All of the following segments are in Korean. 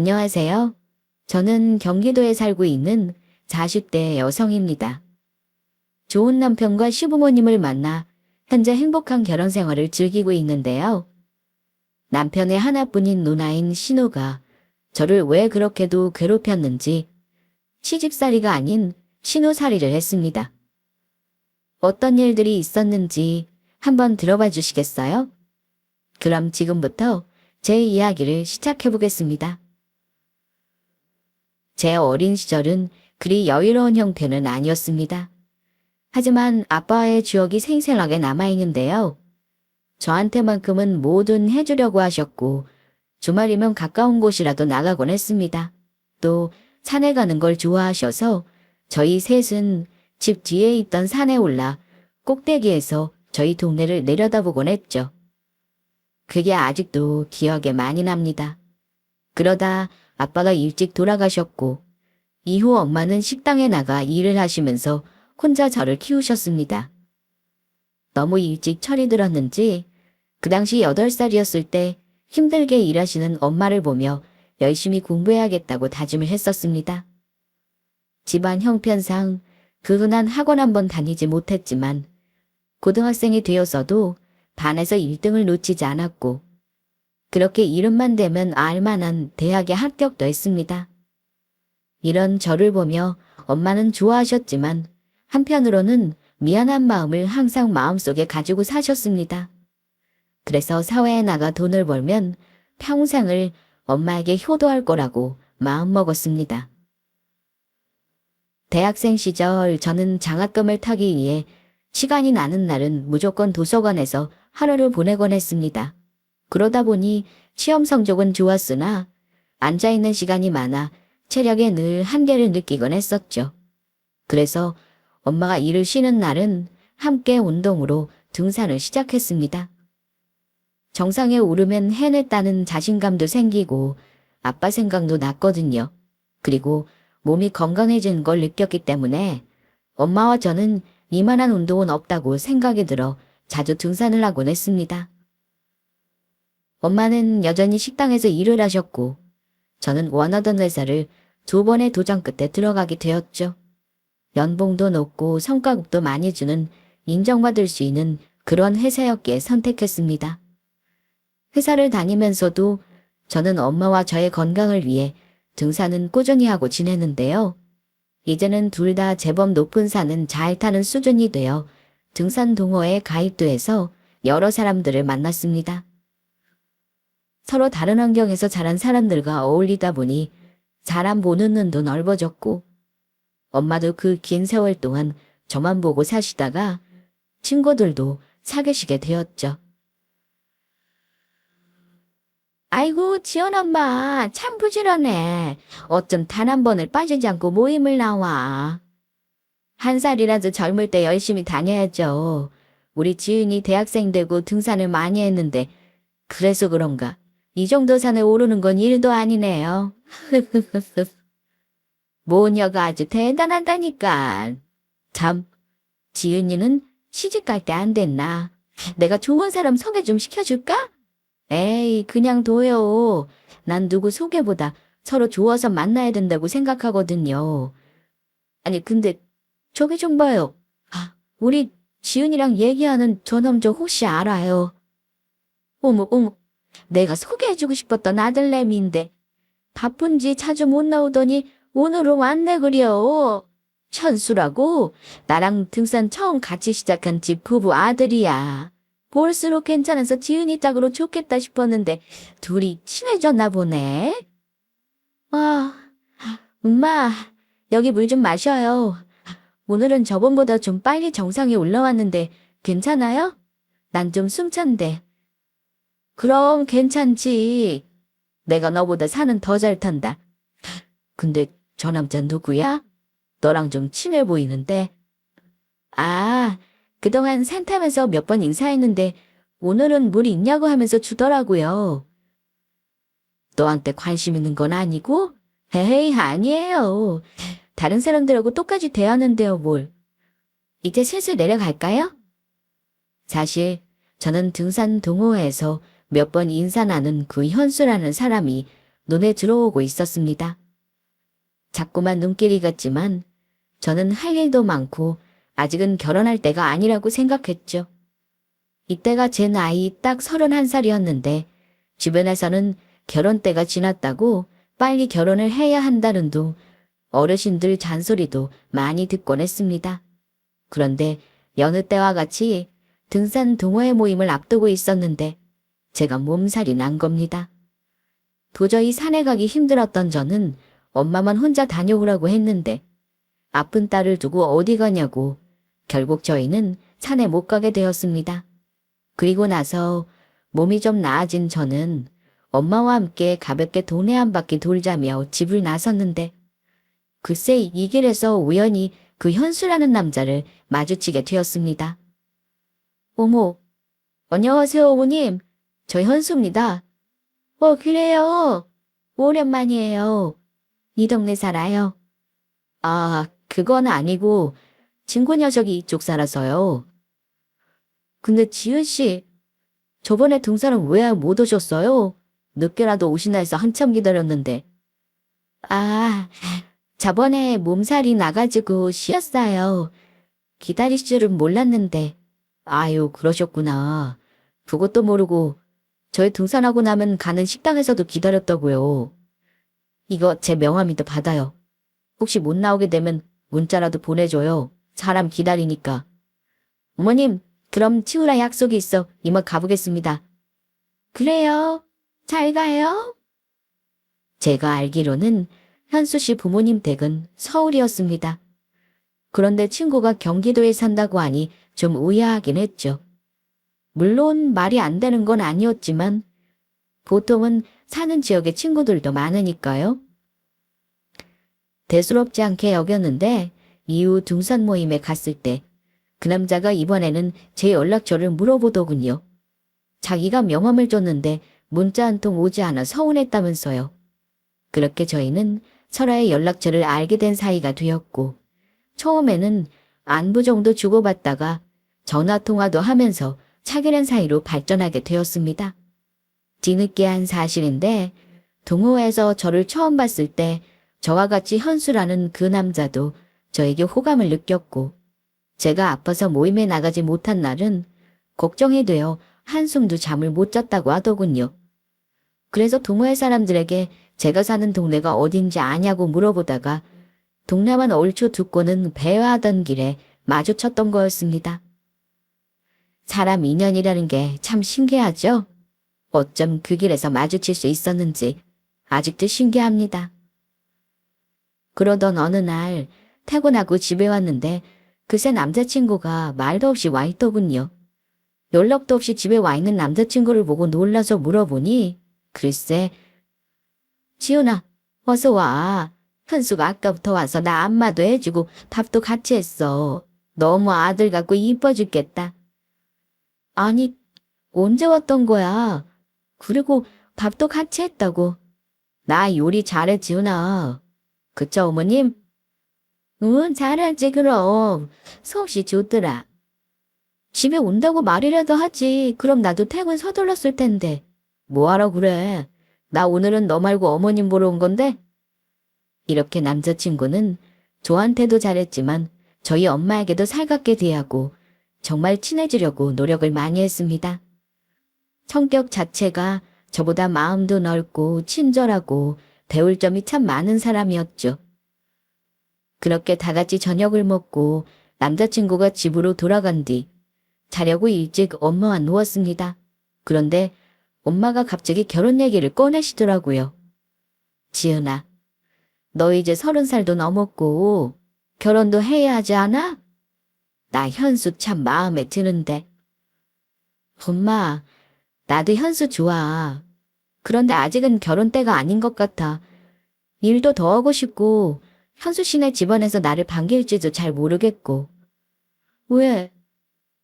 안녕하세요. 저는 경기도에 살고 있는 40대 여성입니다. 좋은 남편과 시부모님을 만나 현재 행복한 결혼 생활을 즐기고 있는데요. 남편의 하나뿐인 누나인 신우가 저를 왜 그렇게도 괴롭혔는지 시집살이가 아닌 신우살이를 했습니다. 어떤 일들이 있었는지 한번 들어봐 주시겠어요? 그럼 지금부터 제 이야기를 시작해 보겠습니다. 제 어린 시절은 그리 여유로운 형편은 아니었습니다. 하지만 아빠의 추억이 생생하게 남아있는데요. 저한테만큼은 뭐든 해주려고 하셨고 주말이면 가까운 곳이라도 나가곤 했습니다. 또 산에 가는 걸 좋아하셔서 저희 셋은 집 뒤에 있던 산에 올라 꼭대기에서 저희 동네를 내려다보곤 했죠. 그게 아직도 기억에 많이 납니다. 그러다 아빠가 일찍 돌아가셨고 이후 엄마는 식당에 나가 일을 하시면서 혼자 저를 키우셨습니다. 너무 일찍 철이 들었는지 그 당시 8살이었을 때 힘들게 일하시는 엄마를 보며 열심히 공부해야겠다고 다짐을 했었습니다. 집안 형편상 그 흔한 학원 한번 다니지 못했지만 고등학생이 되어서도 반에서 1등을 놓치지 않았고 그렇게 이름만 대면 알만한 대학에 합격도 했습니다. 이런 저를 보며 엄마는 좋아하셨지만 한편으로는 미안한 마음을 항상 마음속에 가지고 사셨습니다. 그래서 사회에 나가 돈을 벌면 평생을 엄마에게 효도할 거라고 마음먹었습니다. 대학생 시절 저는 장학금을 타기 위해 시간이 나는 날은 무조건 도서관에서 하루를 보내곤 했습니다. 그러다 보니 시험 성적은 좋았으나 앉아있는 시간이 많아 체력에 늘 한계를 느끼곤 했었죠. 그래서 엄마가 일을 쉬는 날은 함께 운동으로 등산을 시작했습니다. 정상에 오르면 해냈다는 자신감도 생기고 아빠 생각도 났거든요. 그리고 몸이 건강해진 걸 느꼈기 때문에 엄마와 저는 이만한 운동은 없다고 생각이 들어 자주 등산을 하곤 했습니다. 엄마는 여전히 식당에서 일을 하셨고 저는 원하던 회사를 2번의 도전 끝에 들어가게 되었죠. 연봉도 높고 성과급도 많이 주는 인정받을 수 있는 그런 회사였기에 선택했습니다. 회사를 다니면서도 저는 엄마와 저의 건강을 위해 등산은 꾸준히 하고 지내는데요. 이제는 둘 다 제법 높은 산은 잘 타는 수준이 되어 등산 동호회에 가입도 해서 여러 사람들을 만났습니다. 서로 다른 환경에서 자란 사람들과 어울리다 보니 사람 보는 눈도 넓어졌고 엄마도 그 긴 세월 동안 저만 보고 사시다가 친구들도 사귀시게 되었죠. 아이고 지연 엄마 참 부지런해. 어쩜 단 한 번을 빠지지 않고 모임을 나와. 한 살이라도 젊을 때 열심히 다녀야죠. 우리 지은이 대학생 되고 등산을 많이 했는데 그래서 그런가 이 정도 산에 오르는 건 일도 아니네요. 모녀가 아주 대단하다니까. 참, 지은이는 시집 갈 때 안 됐나? 내가 좋은 사람 소개 좀 시켜줄까? 에이, 그냥 둬요. 난 누구 소개보다 서로 좋아서 만나야 된다고 생각하거든요. 아니, 근데 저기 좀 봐요. 우리 지은이랑 얘기하는 저 남자 혹시 알아요? 어머, 내가 소개해주고 싶었던 아들내미인데 바쁜지 자주 못 나오더니 오늘은 왔네 그려. 현수라고 나랑 등산 처음 같이 시작한 집 부부 아들이야. 볼수록 괜찮아서 지은이 짝으로 좋겠다 싶었는데 둘이 친해졌나 보네. 아, 엄마 여기 물 좀 마셔요. 오늘은 저번보다 좀 빨리 정상에 올라왔는데 괜찮아요? 난 좀 숨찬데. 그럼 괜찮지. 내가 너보다 산은 더 잘 탄다. 근데 저 남자 누구야? 너랑 좀 친해 보이는데. 아, 그동안 산 타면서 몇 번 인사했는데 오늘은 물 있냐고 하면서 주더라고요. 너한테 관심 있는 건 아니고? 에이, 아니에요. 다른 사람들하고 똑같이 대하는데요, 뭘. 이제 슬슬 내려갈까요? 사실 저는 등산 동호회에서 몇 번 인사 나눈 그 현수라는 사람이 눈에 들어오고 있었습니다. 자꾸만 눈길이 갔지만 저는 할 일도 많고 아직은 결혼할 때가 아니라고 생각했죠. 이때가 제 나이 딱 31살이었는데 주변에서는 결혼 때가 지났다고 빨리 결혼을 해야 한다는 둥 어르신들 잔소리도 많이 듣곤 했습니다. 그런데 여느 때와 같이 등산 동호회 모임을 앞두고 있었는데 제가 몸살이 난 겁니다. 도저히 산에 가기 힘들었던 저는 엄마만 혼자 다녀오라고 했는데 아픈 딸을 두고 어디 가냐고 결국 저희는 산에 못 가게 되었습니다. 그리고 나서 몸이 좀 나아진 저는 엄마와 함께 가볍게 동네 한 바퀴 돌자며 집을 나섰는데 글쎄 이 길에서 우연히 그 현수라는 남자를 마주치게 되었습니다. 어머, 안녕하세요 어머님. 저 현수입니다. 그래요. 오랜만이에요. 이 동네 살아요? 아, 그건 아니고 친구 녀석이 이쪽 살아서요. 근데 지은 씨, 저번에 등산은 왜 못 오셨어요? 늦게라도 오시나 해서 한참 기다렸는데. 아, 저번에 몸살이 나가지고 쉬었어요. 기다릴 줄은 몰랐는데. 아유, 그러셨구나. 그것도 모르고 저희 등산하고 나면 가는 식당에서도 기다렸다고요. 이거 제 명함이도 받아요. 혹시 못 나오게 되면 문자라도 보내줘요. 사람 기다리니까. 어머님, 그럼 치우라 약속이 있어. 이만 가보겠습니다. 그래요. 잘 가요. 제가 알기로는 현수 씨 부모님 댁은 서울이었습니다. 그런데 친구가 경기도에 산다고 하니 좀 의아하긴 했죠. 물론 말이 안 되는 건 아니었지만 보통은 사는 지역에 친구들도 많으니까요. 대수롭지 않게 여겼는데 이후 등산 모임에 갔을 때 그 남자가 이번에는 제 연락처를 물어보더군요. 자기가 명함을 줬는데 문자 한 통 오지 않아 서운했다면서요. 그렇게 저희는 서로의 연락처를 알게 된 사이가 되었고 처음에는 안부 정도 주고받다가 전화통화도 하면서 사귀는 사이로 발전하게 되었습니다. 뒤늦게 한 사실인데 동호회에서 저를 처음 봤을 때 저와 같이 현수라는 그 남자도 저에게 호감을 느꼈고 제가 아파서 모임에 나가지 못한 날은 걱정이 되어 한숨도 잠을 못 잤다고 하더군요. 그래서 동호회 사람들에게 제가 사는 동네가 어딘지 아냐고 물어보다가 동네만 얼추 듣고는 배회하던 길에 마주쳤던 거였습니다. 사람 인연이라는 게 참 신기하죠? 어쩜 그 길에서 마주칠 수 있었는지 아직도 신기합니다. 그러던 어느 날 퇴근하고 집에 왔는데 그새 남자친구가 말도 없이 와 있더군요. 연락도 없이 집에 와 있는 남자친구를 보고 놀라서 물어보니 글쎄 지훈아 어서 와. 현수가 아까부터 와서 나 안마도 해주고 밥도 같이 했어. 너무 아들 같고 이뻐 죽겠다. 아니 언제 왔던 거야? 그리고 밥도 같이 했다고. 나 요리 잘해 지훈아. 그쵸 어머님? 응 잘하지 그럼. 솜씨 좋더라. 집에 온다고 말이라도 하지. 그럼 나도 퇴근 서둘렀을 텐데. 뭐하러 그래. 나 오늘은 너 말고 어머님 보러 온 건데. 이렇게 남자친구는 저한테도 잘했지만 저희 엄마에게도 살갑게 대하고 정말 친해지려고 노력을 많이 했습니다. 성격 자체가 저보다 마음도 넓고 친절하고 배울 점이 참 많은 사람이었죠. 그렇게 다 같이 저녁을 먹고 남자친구가 집으로 돌아간 뒤 자려고 일찍 엄마와 누웠습니다. 그런데 엄마가 갑자기 결혼 얘기를 꺼내시더라고요. 지은아, 너 이제 30살도 넘었고 결혼도 해야 하지 않아? 나 현수 참 마음에 드는데. 엄마, 나도 현수 좋아. 그런데 아직은 결혼 때가 아닌 것 같아. 일도 더 하고 싶고 현수 씨네 집안에서 나를 반길지도 잘 모르겠고. 왜?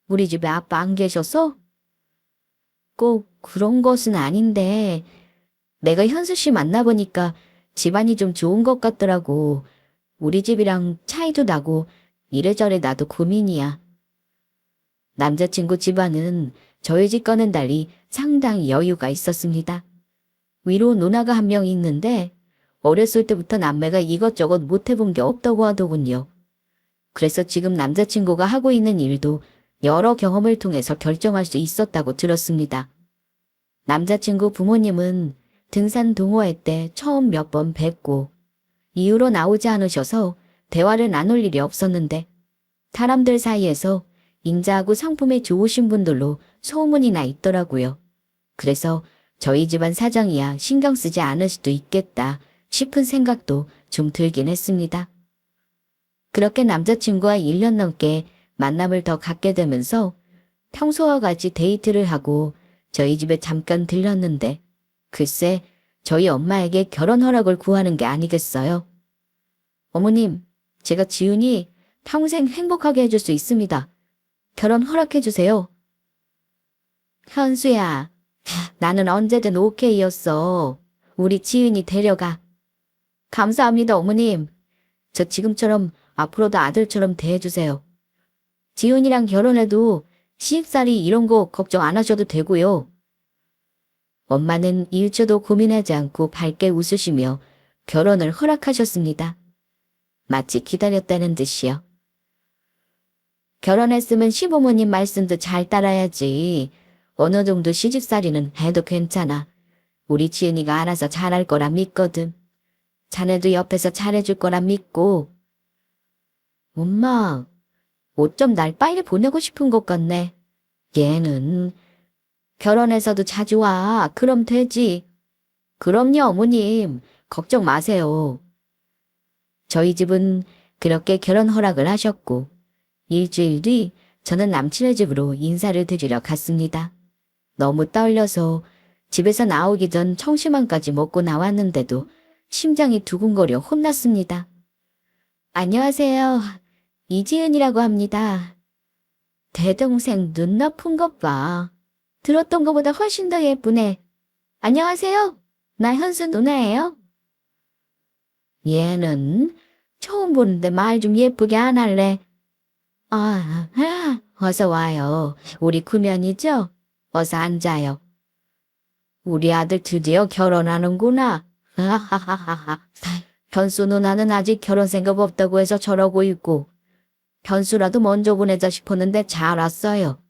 우리 집에 아빠 안 계셔서? 꼭 그런 것은 아닌데 내가 현수 씨 만나보니까 집안이 좀 좋은 것 같더라고. 우리 집이랑 차이도 나고 이래저래 나도 고민이야. 남자친구 집안은 저희 집과는 달리 상당히 여유가 있었습니다. 위로 누나가 한 명 있는데 어렸을 때부터 남매가 이것저것 못 해본 게 없다고 하더군요. 그래서 지금 남자친구가 하고 있는 일도 여러 경험을 통해서 결정할 수 있었다고 들었습니다. 남자친구 부모님은 등산 동호회 때 처음 몇 번 뵙고 이후로 나오지 않으셔서 대화를 나눌 일이 없었는데 사람들 사이에서 인자하고 성품이 좋으신 분들로 소문이 나 있더라고요. 그래서 저희 집안 사정이야 신경 쓰지 않을 수도 있겠다 싶은 생각도 좀 들긴 했습니다. 그렇게 남자친구와 1년 넘게 만남을 더 갖게 되면서 평소와 같이 데이트를 하고 저희 집에 잠깐 들렀는데 글쎄 저희 엄마에게 결혼 허락을 구하는 게 아니겠어요. 어머님, 제가 지훈이 평생 행복하게 해줄 수 있습니다. 결혼 허락해 주세요. 현수야, 나는 언제든 오케이였어. 우리 지은이 데려가. 감사합니다, 어머님. 저 지금처럼 앞으로도 아들처럼 대해주세요. 지훈이랑 결혼해도 시집살이 이런 거 걱정 안 하셔도 되고요. 엄마는 1초도 고민하지 않고 밝게 웃으시며 결혼을 허락하셨습니다. 마치 기다렸다는 듯이요. 결혼했으면 시부모님 말씀도 잘 따라야지. 어느 정도 시집살이는 해도 괜찮아. 우리 지은이가 알아서 잘할 거라 믿거든. 자네도 옆에서 잘해줄 거라 믿고. 엄마, 옷 좀 날 빨리 보내고 싶은 것 같네. 얘는 결혼해서도 자주 와. 그럼 되지. 그럼요, 어머님. 걱정 마세요. 저희 집은 그렇게 결혼 허락을 하셨고 일주일 뒤 저는 남친의 집으로 인사를 드리러 갔습니다. 너무 떨려서 집에서 나오기 전 청심환까지 먹고 나왔는데도 심장이 두근거려 혼났습니다. 안녕하세요. 이지은이라고 합니다. 대동생 눈 높은 것 봐. 들었던 것보다 훨씬 더 예쁘네. 안녕하세요. 나 현수 누나예요. 얘는 처음 보는데 말 좀 예쁘게 안 할래? 어서 와요. 우리 구면이죠? 어서 앉아요. 우리 아들 드디어 결혼하는구나. 하하하하. 현수 누나는 아직 결혼 생각 없다고 해서 저러고 있고 현수라도 먼저 보내자 싶었는데 잘 왔어요.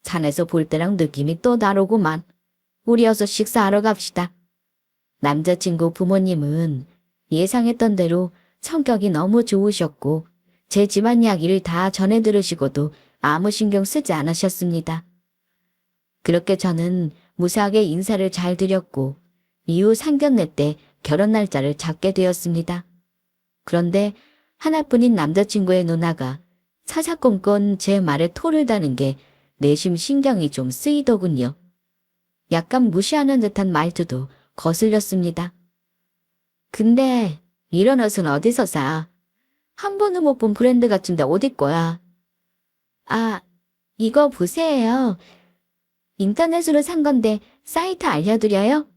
산에서 볼 때랑 느낌이 또 다르구만. 우리 어서 식사하러 갑시다. 남자친구 부모님은 예상했던 대로 성격이 너무 좋으셨고 제 집안 이야기를 다 전해 들으시고도 아무 신경 쓰지 않으셨습니다. 그렇게 저는 무사하게 인사를 잘 드렸고 이후 상견례 때 결혼 날짜를 잡게 되었습니다. 그런데 하나뿐인 남자친구의 누나가 사사건건 제 말에 토를 다는 게 내심 신경이 좀 쓰이더군요. 약간 무시하는 듯한 말투도 거슬렸습니다. 근데 이런 옷은 어디서 사? 한 번도 못 본 브랜드 같은데 어디 거야? 아, 이거 보세요. 인터넷으로 산 건데 사이트 알려드려요?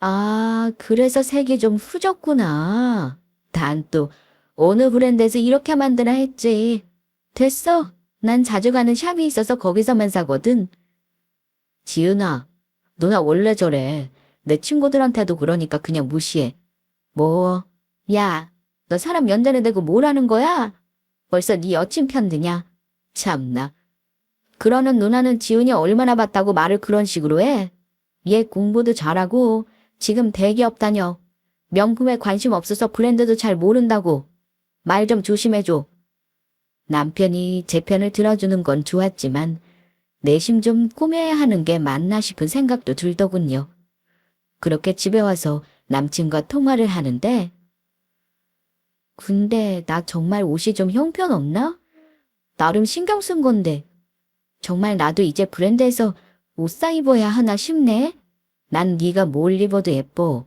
아, 그래서 색이 좀 후졌구나. 난 또 어느 브랜드에서 이렇게 만드나 했지. 됐어. 난 자주 가는 샵이 있어서 거기서만 사거든. 지은아, 누나 원래 저래. 내 친구들한테도 그러니까 그냥 무시해. 뭐, 야, 너 사람 연전에 대고 뭘 하는 거야? 벌써 네 여친 편드냐? 참나. 그러는 누나는 지훈이 얼마나 봤다고 말을 그런 식으로 해? 얘 공부도 잘하고 지금 대기업 다녀. 명품에 관심 없어서 브랜드도 잘 모른다고. 말 좀 조심해줘. 남편이 제 편을 들어주는 건 좋았지만 내심 좀 꾸며야 하는 게 맞나 싶은 생각도 들더군요. 그렇게 집에 와서 남친과 통화를 하는데 근데 나 정말 옷이 좀 형편없나? 나름 신경 쓴 건데 정말 나도 이제 브랜드에서 옷 사 입어야 하나 싶네. 난 네가 뭘 입어도 예뻐.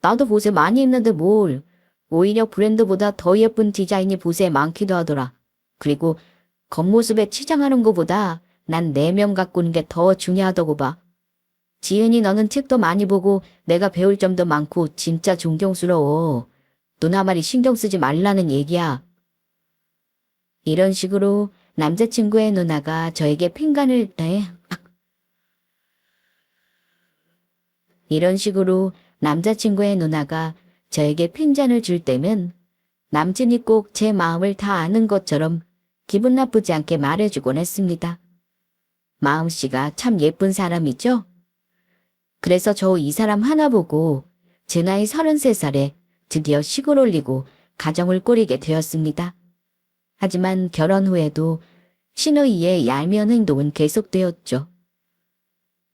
나도 보세 많이 입는데 뭘. 오히려 브랜드보다 더 예쁜 디자인이 보세에 많기도 하더라. 그리고 겉모습에 치장하는 것보다 난 내면 가꾸는 게 더 중요하다고 봐. 지은이 너는 책도 많이 보고 내가 배울 점도 많고 진짜 존경스러워. 누나 말이 신경 쓰지 말라는 얘기야. 이런 식으로 남자친구의 누나가 저에게 핀간을 내 이런 식으로 남자친구의 누나가 저에게 핀잔을 줄 때면 남친이 꼭 제 마음을 다 아는 것처럼 기분 나쁘지 않게 말해주곤 했습니다. 마음씨가 참 예쁜 사람이죠? 그래서 저 이 사람 하나 보고 제 나이 33살에 드디어 시골 올리고 가정을 꾸리게 되었습니다. 하지만 결혼 후에도 신우이의 얄미운 행동은 계속되었죠.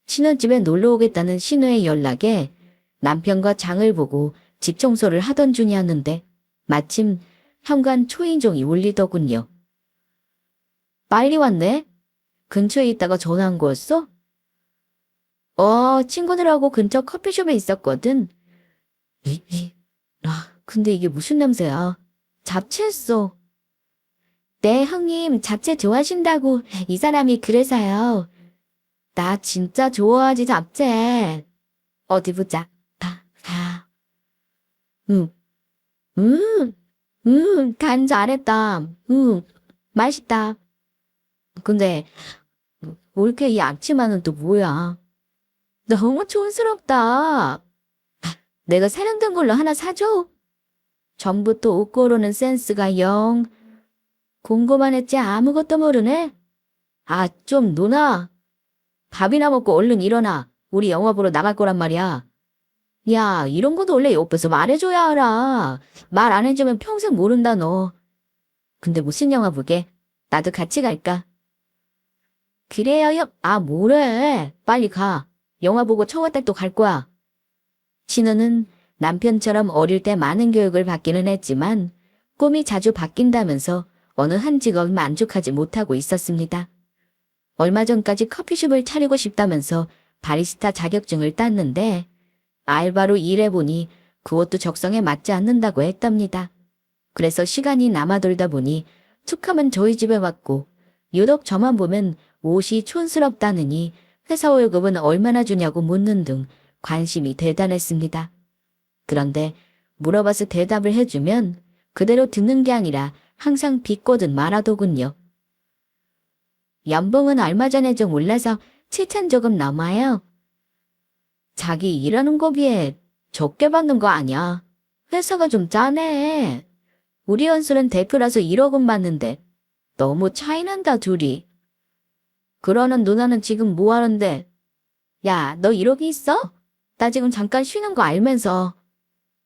신우집에 놀러 오겠다는 신우의 연락에 남편과 장을 보고 집 청소를 하던 중이었는데 마침 현관 초인종이 울리더군요. 빨리 왔네? 근처에 있다가 전화한 거였어? 친구들하고 근처 커피숍에 있었거든. 근데 이게 무슨 냄새야? 잡채했어. 네, 형님, 잡채 좋아하신다고 이 사람이 그래서요. 나 진짜 좋아하지, 잡채. 어디 보자. 응, 간 잘했다. 맛있다. 근데, 왜 이렇게 이 앞치마는 또 뭐야? 너무 촌스럽다. 내가 세련된 걸로 하나 사줘? 전부터 옷 고르는 센스가 영. 공부만 했지 아무것도 모르네? 좀 누나. 밥이나 먹고 얼른 일어나. 우리 영화 보러 나갈 거란 말이야. 야, 이런 것도 원래 옆에서 말해줘야 알아. 말 안 해주면 평생 모른다, 너. 근데 무슨 영화 보게? 나도 같이 갈까? 그래요, 뭐래. 빨리 가. 영화 보고 청와댁도 갈 거야. 신우는 남편처럼 어릴 때 많은 교육을 받기는 했지만 꿈이 자주 바뀐다면서 어느 한 직업 만족하지 못하고 있었습니다. 얼마 전까지 커피숍을 차리고 싶다면서 바리스타 자격증을 땄는데 알바로 일해보니 그것도 적성에 맞지 않는다고 했답니다. 그래서 시간이 남아돌다 보니 툭하면 저희 집에 왔고 유독 저만 보면 옷이 촌스럽다느니 회사 월급은 얼마나 주냐고 묻는 등 관심이 대단했습니다. 그런데 물어봐서 대답을 해주면 그대로 듣는 게 아니라 항상 비꼬듯 말하더군요. 연봉은 얼마 전에 좀 올라서 7천 조금 넘어요. 자기 일하는 거 비해 적게 받는 거 아니야. 회사가 좀 짜네. 우리 연수는 대표라서 1억 원 받는데 너무 차이난다 둘이. 그러는 누나는 지금 뭐 하는데? 야, 너 1억이 있어? 나 지금 잠깐 쉬는 거 알면서.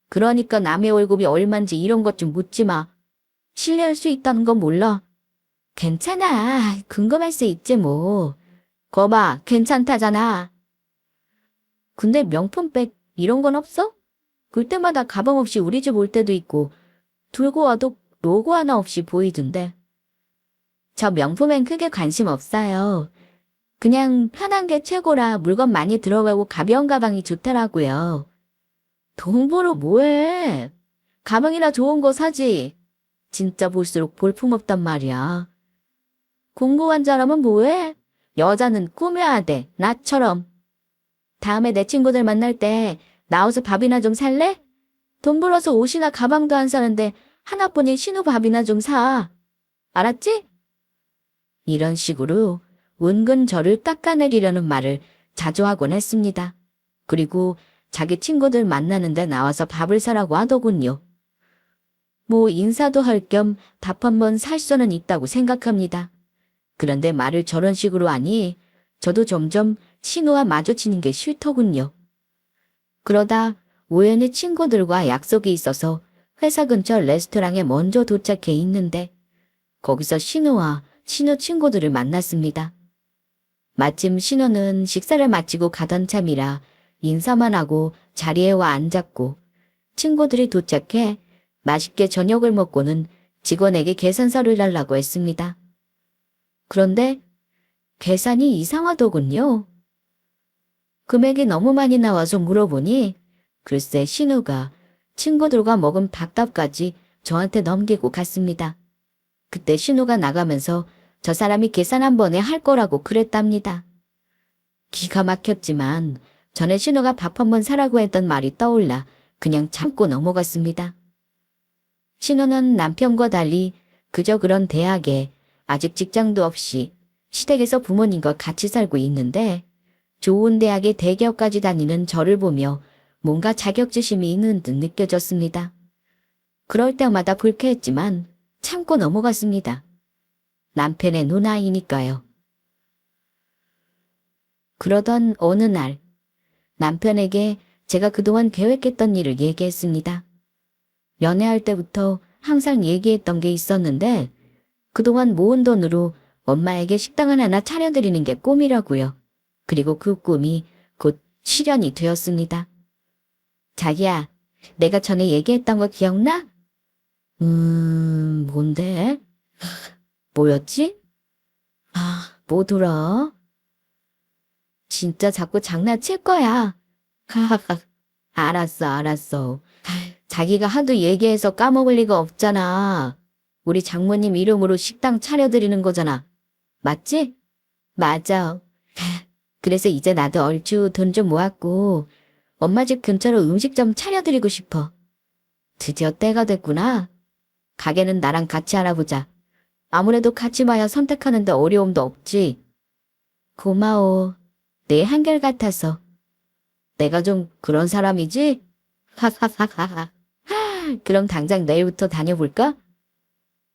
그러니까 남의 월급이 얼만지 이런 것 좀 묻지 마. 신뢰할 수 있다는 건 몰라. 괜찮아. 궁금할 수 있지 뭐. 거봐, 괜찮다잖아. 근데 명품백 이런 건 없어? 그때마다 가방 없이 우리 집 올 때도 있고 들고 와도 로고 하나 없이 보이던데. 저 명품엔 크게 관심 없어요. 그냥 편한 게 최고라 물건 많이 들어가고 가벼운 가방이 좋더라고요. 돈 벌어 뭐해? 가방이나 좋은 거 사지. 진짜 볼수록 볼품없단 말이야. 공부한 사람은 뭐해? 여자는 꾸며야 돼. 나처럼. 다음에 내 친구들 만날 때 나와서 밥이나 좀 살래? 돈 벌어서 옷이나 가방도 안 사는데 하나뿐인 신우 밥이나 좀 사. 알았지? 이런 식으로 은근 저를 깎아내리려는 말을 자주 하곤 했습니다. 그리고 자기 친구들 만나는데 나와서 밥을 사라고 하더군요. 뭐 인사도 할 겸 밥 한 번 살 수는 있다고 생각합니다. 그런데 말을 저런 식으로 하니 저도 점점 신우와 마주치는 게 싫더군요. 그러다 우연히 친구들과 약속이 있어서 회사 근처 레스토랑에 먼저 도착해 있는데 거기서 신우와 신우 친구들을 만났습니다. 마침 신우는 식사를 마치고 가던 참이라 인사만 하고 자리에 와 앉았고 친구들이 도착해 맛있게 저녁을 먹고는 직원에게 계산서를 달라고 했습니다. 그런데 계산이 이상하더군요. 금액이 너무 많이 나와서 물어보니 글쎄 신우가 친구들과 먹은 밥값까지 저한테 넘기고 갔습니다. 그때 신우가 나가면서 저 사람이 계산 한 번에 할 거라고 그랬답니다. 기가 막혔지만 전에 신우가 밥 한 번 사라고 했던 말이 떠올라 그냥 참고 넘어갔습니다. 신우는 남편과 달리 그저 그런 대학에 아직 직장도 없이 시댁에서 부모님과 같이 살고 있는데 좋은 대학에 대기업까지 다니는 저를 보며 뭔가 자격지심이 있는 듯 느껴졌습니다. 그럴 때마다 불쾌했지만 참고 넘어갔습니다. 남편의 누나이니까요. 그러던 어느 날 남편에게 제가 그동안 계획했던 일을 얘기했습니다. 연애할 때부터 항상 얘기했던 게 있었는데 그동안 모은 돈으로 엄마에게 식당을 하나 차려드리는 게 꿈이라고요. 그리고 그 꿈이 곧 실현이 되었습니다. 자기야, 내가 전에 얘기했던 거 기억나? 뭔데? 뭐였지? 뭐더라? 진짜 자꾸 장난칠 거야. 하하하. 알았어. 자기가 하도 얘기해서 까먹을 리가 없잖아. 우리 장모님 이름으로 식당 차려드리는 거잖아. 맞지? 맞아. 그래서 이제 나도 얼추 돈 좀 모았고 엄마 집 근처로 음식점 차려드리고 싶어. 드디어 때가 됐구나. 가게는 나랑 같이 알아보자. 아무래도 같이 봐야 선택하는데 어려움도 없지. 고마워. 내 한결같아서. 내가 좀 그런 사람이지? 하하하하하. 그럼 당장 내일부터 다녀볼까?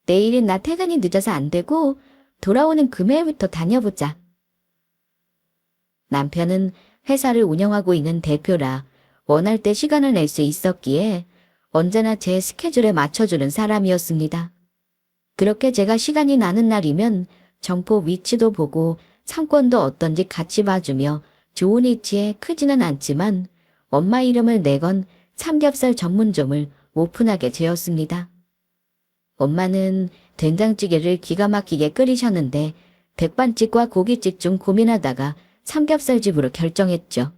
내일은 나 퇴근이 늦어서 안 되고 돌아오는 금요일부터 다녀보자. 남편은 회사를 운영하고 있는 대표라 원할 때 시간을 낼 수 있었기에 언제나 제 스케줄에 맞춰주는 사람이었습니다. 그렇게 제가 시간이 나는 날이면 점포 위치도 보고 상권도 어떤지 같이 봐주며 좋은 위치에 크지는 않지만 엄마 이름을 내건 삼겹살 전문점을 오픈하게 되었습니다. 엄마는 된장찌개를 기가 막히게 끓이셨는데 백반집과 고깃집 중 고민하다가 삼겹살집으로 결정했죠.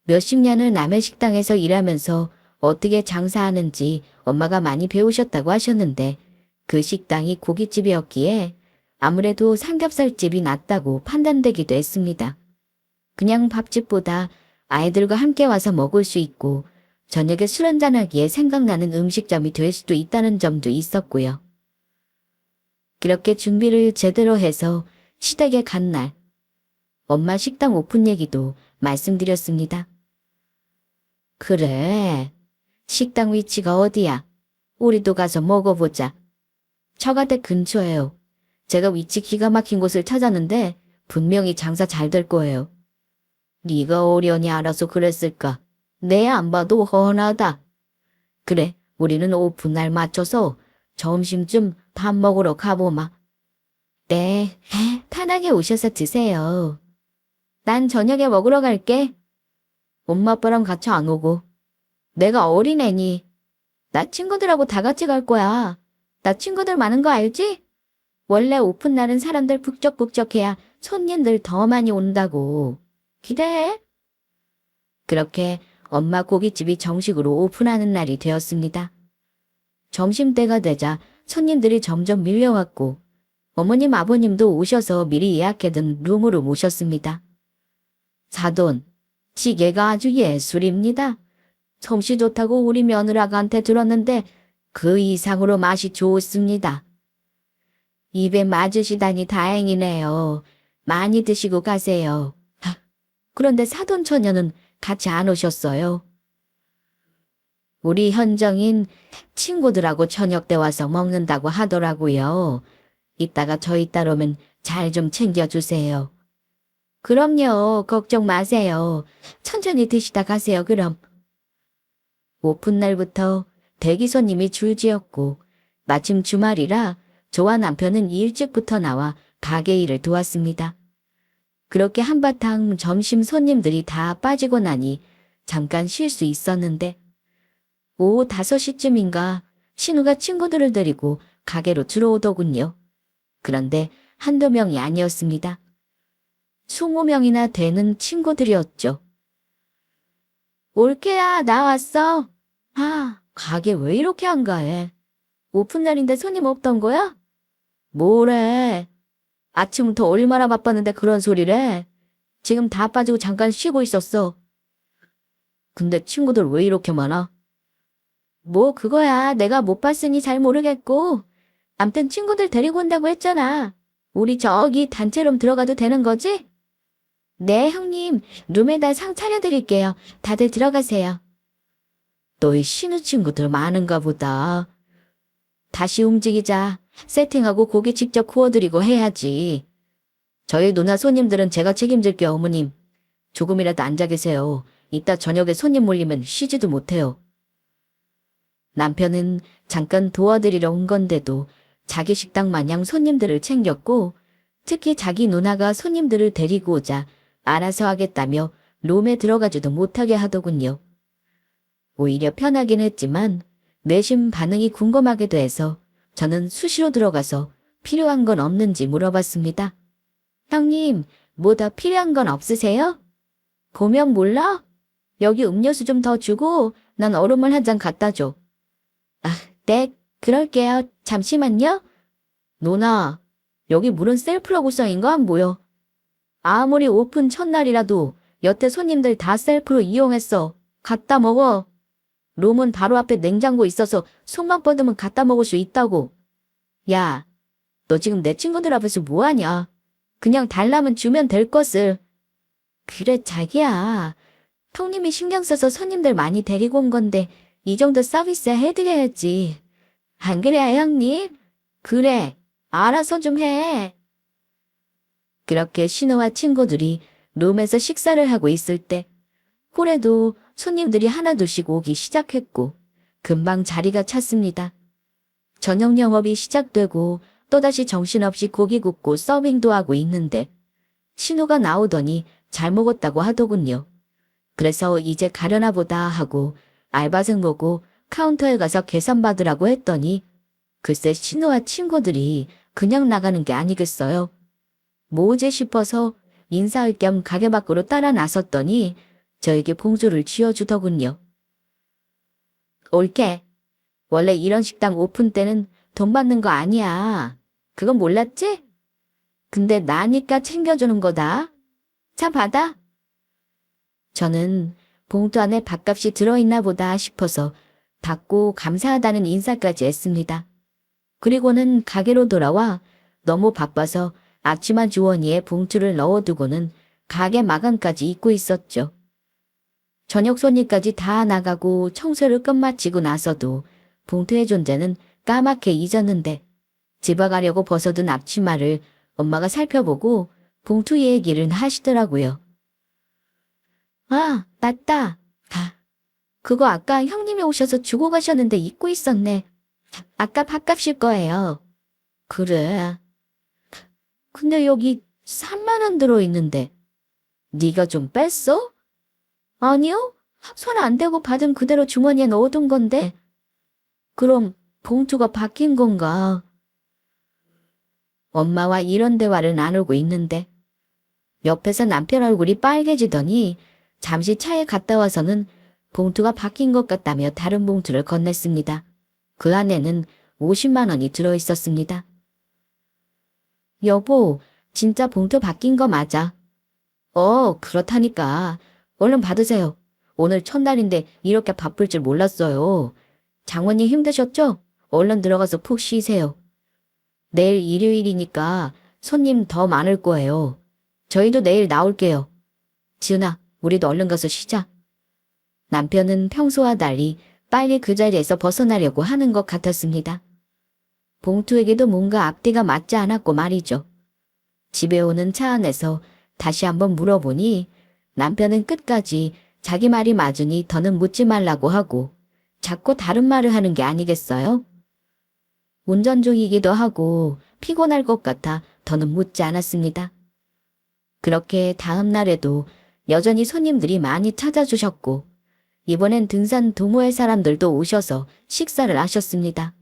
몇십 년을 남의 식당에서 일하면서 어떻게 장사하는지 엄마가 많이 배우셨다고 하셨는데 그 식당이 고깃집이었기에 아무래도 삼겹살집이 낫다고 판단되기도 했습니다. 그냥 밥집보다 아이들과 함께 와서 먹을 수 있고 저녁에 술 한잔하기에 생각나는 음식점이 될 수도 있다는 점도 있었고요. 그렇게 준비를 제대로 해서 시댁에 간 날, 엄마 식당 오픈 얘기도 말씀드렸습니다. 그래, 식당 위치가 어디야? 우리도 가서 먹어보자. 처가댁 근처에요. 제가 위치 기가 막힌 곳을 찾았는데 분명히 장사 잘 될 거예요. 네가 어련히 알아서 그랬을까? 내 안 봐도 훤하다. 그래, 우리는 오픈날 맞춰서 점심쯤 밥 먹으러 가보마. 네, 편하게 오셔서 드세요. 난 저녁에 먹으러 갈게. 엄마 아빠랑 같이 안 오고. 내가 어린애니. 나 친구들하고 다 같이 갈 거야. 나 친구들 많은 거 알지? 원래 오픈날은 사람들 북적북적해야 손님들 더 많이 온다고. 기대해. 그렇게 엄마 고깃집이 정식으로 오픈하는 날이 되었습니다. 점심때가 되자 손님들이 점점 밀려왔고 어머님 아버님도 오셔서 미리 예약해둔 룸으로 모셨습니다. 사돈, 찌개가 아주 예술입니다. 솜씨 좋다고 우리 며느라가한테 들었는데 그 이상으로 맛이 좋습니다. 입에 맞으시다니 다행이네요. 많이 드시고 가세요. 그런데 사돈 처녀는 같이 안 오셨어요. 우리 현정인 친구들하고 저녁 때 와서 먹는다고 하더라고요. 이따가 저희 딸 오면 잘 좀 챙겨주세요. 그럼요. 걱정 마세요. 천천히 드시다 가세요, 그럼. 오픈날부터 대기 손님이 줄지었고 마침 주말이라 저와 남편은 일찍부터 나와 가게 일을 도왔습니다. 그렇게 한바탕 점심 손님들이 다 빠지고 나니 잠깐 쉴 수 있었는데 오후 5시쯤인가 신우가 친구들을 데리고 가게로 들어오더군요. 그런데 한두 명이 아니었습니다. 20명이나 되는 친구들이었죠. 올케야, 나 왔어. 가게 왜 이렇게 한가해? 오픈날인데 손님 없던 거야? 뭐래? 아침부터 얼마나 바빴는데 그런 소리래? 지금 다 빠지고 잠깐 쉬고 있었어. 근데 친구들 왜 이렇게 많아? 뭐 그거야. 내가 못 봤으니 잘 모르겠고. 암튼 친구들 데리고 온다고 했잖아. 우리 저기 단체룸 들어가도 되는 거지? 네, 형님. 룸에다 상 차려드릴게요. 다들 들어가세요. 너희 신우 친구들 많은가 보다. 다시 움직이자. 세팅하고 고기 직접 구워드리고 해야지. 저희 누나 손님들은 제가 책임질게요, 어머님. 조금이라도 앉아 계세요. 이따 저녁에 손님 몰리면 쉬지도 못해요. 남편은 잠깐 도와드리러 온 건데도 자기 식당 마냥 손님들을 챙겼고, 특히 자기 누나가 손님들을 데리고 오자 알아서 하겠다며 룸에 들어가지도 못하게 하더군요. 오히려 편하긴 했지만 내심 반응이 궁금하기도 해서 저는 수시로 들어가서 필요한 건 없는지 물어봤습니다. 형님, 뭐 더 필요한 건 없으세요? 보면 몰라? 여기 음료수 좀 더 주고 난 얼음물 한 잔 갖다 줘. 아, 네, 그럴게요. 잠시만요. 노나, 여기 물은 셀프로 구성인 거 안 보여? 아무리 오픈 첫날이라도 여태 손님들 다 셀프로 이용했어. 갖다 먹어. 룸은 바로 앞에 냉장고 있어서 손만 뻗으면 갖다 먹을 수 있다고. 야, 너 지금 내 친구들 앞에서 뭐하냐? 그냥 달라면 주면 될 것을. 그래, 자기야. 형님이 신경 써서 손님들 많이 데리고 온 건데 이 정도 서비스 해드려야지. 안 그래요, 형님? 그래, 알아서 좀 해. 그렇게 신우와 친구들이 룸에서 식사를 하고 있을 때 홀에도 손님들이 하나둘씩 오기 시작했고 금방 자리가 찼습니다. 저녁 영업이 시작되고 또다시 정신없이 고기 굽고 서빙도 하고 있는데 신우가 나오더니 잘 먹었다고 하더군요. 그래서 이제 가려나 보다 하고 알바생 보고 카운터에 가서 계산 받으라고 했더니 글쎄 신우와 친구들이 그냥 나가는 게 아니겠어요. 뭐지 싶어서 인사할 겸 가게 밖으로 따라 나섰더니 저에게 봉조를 쥐어주더군요. 올게. 원래 이런 식당 오픈 때는 돈 받는 거 아니야. 그건 몰랐지? 근데 나니까 챙겨주는 거다. 자, 받아. 저는 봉투 안에 밥값이 들어있나 보다 싶어서 받고 감사하다는 인사까지 했습니다. 그리고는 가게로 돌아와 너무 바빠서 앞치마 주머니에 봉투를 넣어두고는 가게 마감까지 잊고 있었죠. 저녁 손님까지 다 나가고 청소를 끝마치고 나서도 봉투의 존재는 까맣게 잊었는데 집에 가려고 벗어둔 앞치마를 엄마가 살펴보고 봉투 얘기를 하시더라고요. 아, 맞다. 그거 아까 형님이 오셔서 주고 가셨는데 잊고 있었네. 아까 밥값일 거예요. 그래. 근데 여기 3만 원 들어있는데 네가 좀 뺐어? 아니요. 손 안 대고 받은 그대로 주머니에 넣어둔 건데. 그럼 봉투가 바뀐 건가? 엄마와 이런 대화를 나누고 있는데 옆에서 남편 얼굴이 빨개지더니 잠시 차에 갔다 와서는 봉투가 바뀐 것 같다며 다른 봉투를 건넸습니다. 그 안에는 50만 원이 들어있었습니다. 여보, 진짜 봉투 바뀐 거 맞아? 그렇다니까. 얼른 받으세요. 오늘 첫날인데 이렇게 바쁠 줄 몰랐어요. 장모님 힘드셨죠? 얼른 들어가서 푹 쉬세요. 내일 일요일이니까 손님 더 많을 거예요. 저희도 내일 나올게요. 지은아, 우리도 얼른 가서 쉬자. 남편은 평소와 달리 빨리 그 자리에서 벗어나려고 하는 것 같았습니다. 봉투에게도 뭔가 앞뒤가 맞지 않았고 말이죠. 집에 오는 차 안에서 다시 한번 물어보니 남편은 끝까지 자기 말이 맞으니 더는 묻지 말라고 하고 자꾸 다른 말을 하는 게 아니겠어요? 운전 중이기도 하고 피곤할 것 같아 더는 묻지 않았습니다. 그렇게 다음 날에도 여전히 손님들이 많이 찾아주셨고 이번엔 등산 동호회 사람들도 오셔서 식사를 하셨습니다.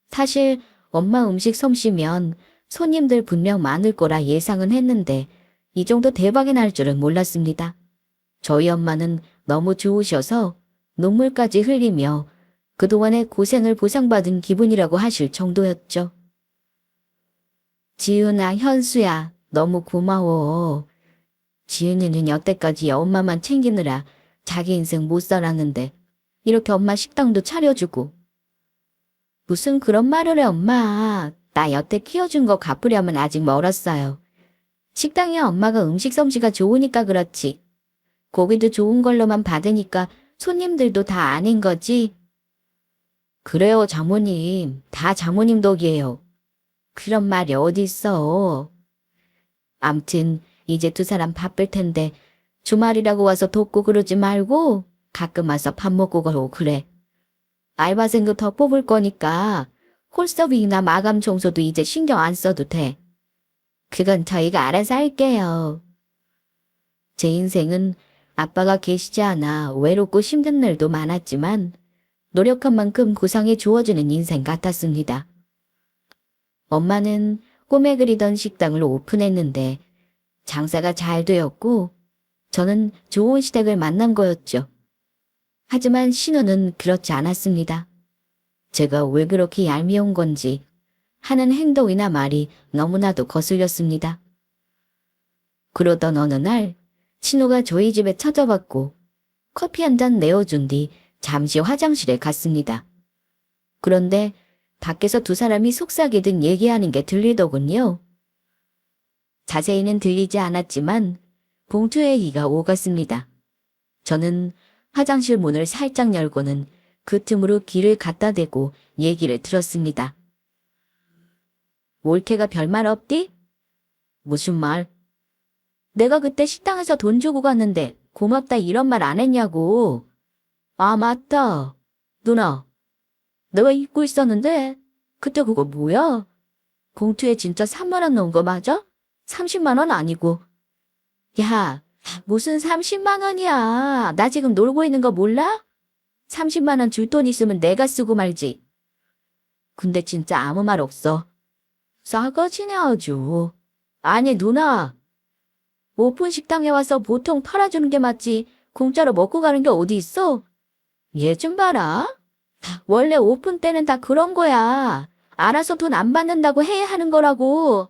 사실 엄마 음식 솜씨면 손님들 분명 많을 거라 예상은 했는데 이 정도 대박이 날 줄은 몰랐습니다. 저희 엄마는 너무 좋으셔서 눈물까지 흘리며 그동안의 고생을 보상받은 기분이라고 하실 정도였죠. 지은아, 현수야, 너무 고마워. 지은이는 여태까지 엄마만 챙기느라 자기 인생 못 살았는데 이렇게 엄마 식당도 차려주고. 무슨 그런 말을 해, 엄마. 나 여태 키워준 거 갚으려면 아직 멀었어요. 식당에 엄마가 음식 솜씨가 좋으니까 그렇지. 고기도 좋은 걸로만 받으니까 손님들도 다 아는 거지. 그래요, 장모님. 다 장모님 덕이에요. 그런 말이 어딨어. 암튼 이제 두 사람 바쁠 텐데 주말이라고 와서 돕고 그러지 말고 가끔 와서 밥 먹고 가고 그래. 알바생도 더 뽑을 거니까 홀서빙이나 마감 청소도 이제 신경 안 써도 돼. 그건 저희가 알아서 할게요. 제 인생은 아빠가 계시지 않아 외롭고 힘든 날도 많았지만 노력한 만큼 보상이 주어지는 인생 같았습니다. 엄마는 꿈에 그리던 식당을 오픈했는데 장사가 잘 되었고 저는 좋은 시댁을 만난 거였죠. 하지만 신우는 그렇지 않았습니다. 제가 왜 그렇게 얄미운 건지 하는 행동이나 말이 너무나도 거슬렸습니다. 그러던 어느 날 신우가 저희 집에 찾아왔고 커피 한 잔 내어준 뒤 잠시 화장실에 갔습니다. 그런데 밖에서 두 사람이 속삭이듯 얘기하는 게 들리더군요. 자세히는 들리지 않았지만 봉투에 이가 오갔습니다. 저는 화장실 문을 살짝 열고는 그 틈으로 귀를 갖다 대고 얘기를 들었습니다. 올케가 별말 없디? 무슨 말? 내가 그때 식당에서 돈 주고 갔는데 고맙다 이런 말 안 했냐고. 아, 맞다. 누나, 내가 잊고 있었는데 그때 그거 뭐야? 봉투에 진짜 3만 원 넣은 거 맞아? 30만 원 아니고. 야, 무슨 30만 원이야. 나 지금 놀고 있는 거 몰라? 30만 원 줄 돈 있으면 내가 쓰고 말지. 근데 진짜 아무 말 없어. 싸가지네 아주. 아니 누나, 오픈 식당에 와서 보통 팔아주는 게 맞지 공짜로 먹고 가는 게 어디 있어? 얘 좀 봐라. 원래 오픈 때는 다 그런 거야. 알아서 돈 안 받는다고 해야 하는 거라고.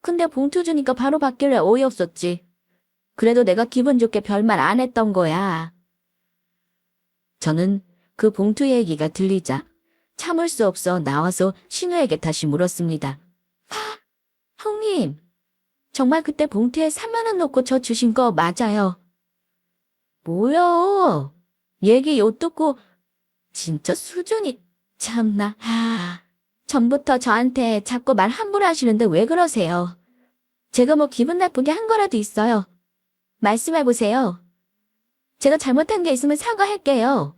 근데 봉투 주니까 바로 받길래 어이없었지. 그래도 내가 기분 좋게 별말 안 했던 거야. 저는 그 봉투 얘기가 들리자 참을 수 없어 나와서 신우에게 다시 물었습니다. 형님, 정말 그때 봉투에 3만 원 넣고 저 주신 거 맞아요? 뭐요? 얘기 엿듣고 진짜 수준이 참나. 전부터 저한테 자꾸 말 함부로 하시는데 왜 그러세요? 제가 뭐 기분 나쁘게 한 거라도 있어요. 말씀해보세요. 제가 잘못한 게 있으면 사과할게요.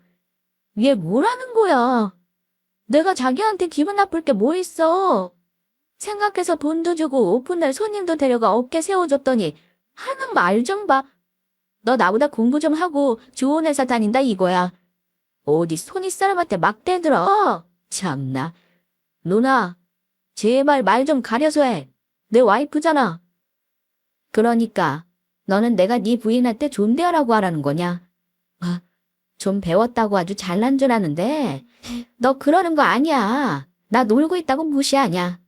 얘 뭐라는 거야? 내가 자기한테 기분 나쁠 게 뭐 있어? 생각해서 돈도 주고 오픈날 손님도 데려가 어깨 세워줬더니 하는 말 좀 봐. 너 나보다 공부 좀 하고 좋은 회사 다닌다 이거야. 어디 손이 사람한테 막 대들어. 참나. 누나, 제발 말 좀 가려서 해. 내 와이프잖아. 그러니까 너는 내가 네 부인한테 존대하라고 하라는 거냐? 좀 배웠다고 아주 잘난 줄 아는데 너 그러는 거 아니야. 나 놀고 있다고 무시하냐.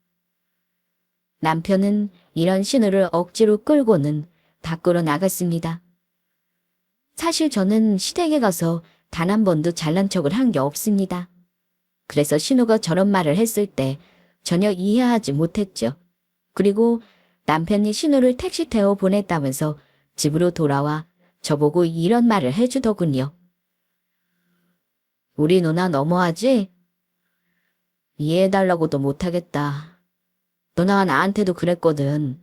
남편은 이런 신우를 억지로 끌고는 밖으로 나갔습니다. 사실 저는 시댁에 가서 단 한 번도 잘난 척을 한 게 없습니다. 그래서 신우가 저런 말을 했을 때 전혀 이해하지 못했죠. 그리고 남편이 신우를 택시 태워 보냈다면서 집으로 돌아와 저보고 이런 말을 해주더군요. 우리 누나 너무하지? 이해해달라고도 못하겠다. 누나가 나한테도 그랬거든.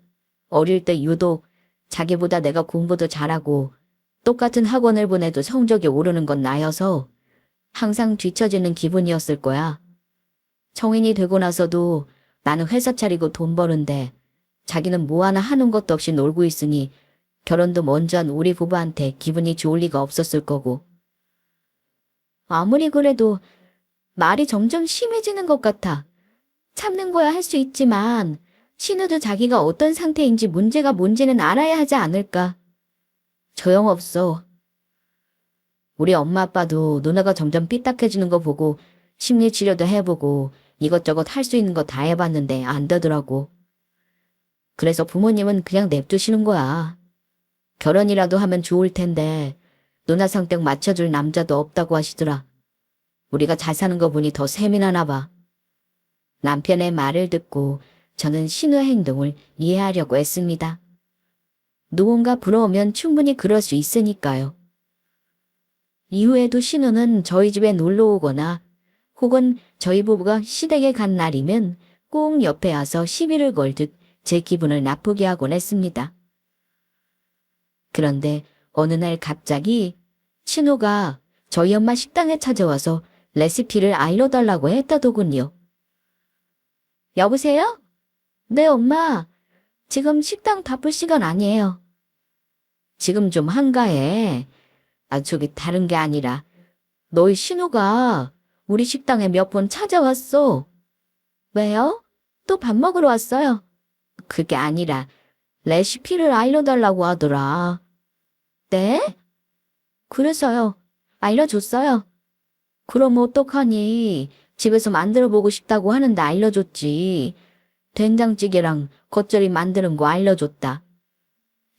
어릴 때 유독 자기보다 내가 공부도 잘하고 똑같은 학원을 보내도 성적이 오르는 건 나여서 항상 뒤처지는 기분이었을 거야. 성인이 되고 나서도 나는 회사 차리고 돈 버는데 자기는 뭐 하나 하는 것도 없이 놀고 있으니 결혼도 먼저 한 우리 부부한테 기분이 좋을 리가 없었을 거고. 아무리 그래도 말이 점점 심해지는 것 같아. 참는 거야 할 수 있지만 신우도 자기가 어떤 상태인지 문제가 뭔지는 알아야 하지 않을까. 소용없어. 우리 엄마 아빠도 누나가 점점 삐딱해지는 거 보고 심리치료도 해보고 이것저것 할 수 있는 거 다 해봤는데 안 되더라고. 그래서 부모님은 그냥 냅두시는 거야. 결혼이라도 하면 좋을 텐데 누나 성격 맞춰줄 남자도 없다고 하시더라. 우리가 잘 사는 거 보니 더 세민하나 봐. 남편의 말을 듣고 저는 신우의 행동을 이해하려고 했습니다. 누군가 부러우면 충분히 그럴 수 있으니까요. 이후에도 신우는 저희 집에 놀러 오거나 혹은 저희 부부가 시댁에 간 날이면 꼭 옆에 와서 시비를 걸듯 제 기분을 나쁘게 하곤 했습니다. 그런데 어느 날 갑자기 신우가 저희 엄마 식당에 찾아와서 레시피를 알려달라고 했다더군요. 여보세요? 네, 엄마. 지금 식당 바쁠 시간 아니에요. 지금 좀 한가해. 저기 다른 게 아니라 너희 신우가 우리 식당에 몇 번 찾아왔어. 왜요? 또 밥 먹으러 왔어요. 그게 아니라 레시피를 알려달라고 하더라. 네? 그래서요. 알려줬어요. 그럼 어떡하니? 집에서 만들어 보고 싶다고 하는데 알려줬지. 된장찌개랑 겉절이 만드는 거 알려줬다.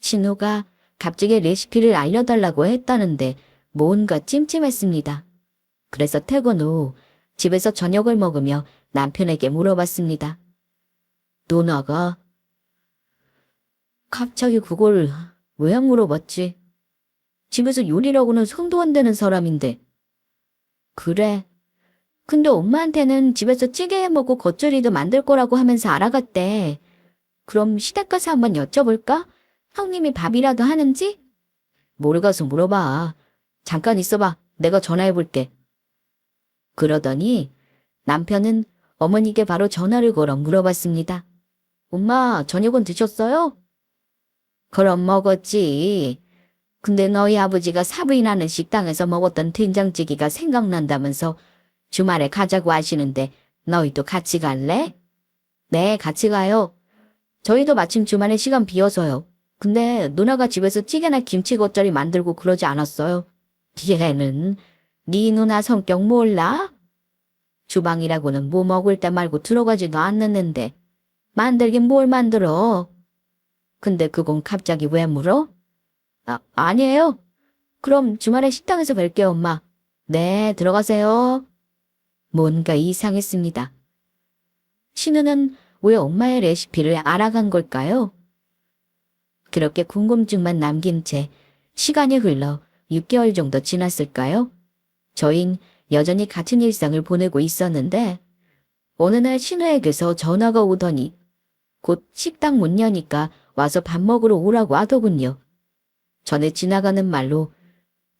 신우가 갑자기 레시피를 알려달라고 했다는데 뭔가 찜찜했습니다. 그래서 퇴근 후 집에서 저녁을 먹으며 남편에게 물어봤습니다. 누나가? 갑자기 그걸 왜 물어봤지? 집에서 요리라고는 손도 안 대는 사람인데. 그래. 근데 엄마한테는 집에서 찌개 해먹고 겉절이도 만들 거라고 하면서 알아갔대. 그럼 시댁 가서 한번 여쭤볼까? 형님이 밥이라도 하는지? 모르가서 물어봐. 잠깐 있어봐. 내가 전화해볼게. 그러더니 남편은 어머니께 바로 전화를 걸어 물어봤습니다. 엄마, 저녁은 드셨어요? 그럼 먹었지. 근데 너희 아버지가 사부인하는 식당에서 먹었던 된장찌개가 생각난다면서 주말에 가자고 하시는데 너희도 같이 갈래? 네, 같이 가요. 저희도 마침 주말에 시간 비어서요. 근데 누나가 집에서 찌개나 김치 겉절이 만들고 그러지 않았어요. 얘는 네 누나 성격 몰라? 주방이라고는 뭐 먹을 때 말고 들어가지도 않는데 만들긴 뭘 만들어? 근데 그건 갑자기 왜 물어? 아니에요. 그럼 주말에 식당에서 뵐게요, 엄마. 네, 들어가세요. 뭔가 이상했습니다. 신우는 왜 엄마의 레시피를 알아간 걸까요? 그렇게 궁금증만 남긴 채 시간이 흘러 6개월 정도 지났을까요? 저흰 여전히 같은 일상을 보내고 있었는데 어느 날 신우에게서 전화가 오더니 곧 식당 문 여니까 와서 밥 먹으러 오라고 하더군요. 전에 지나가는 말로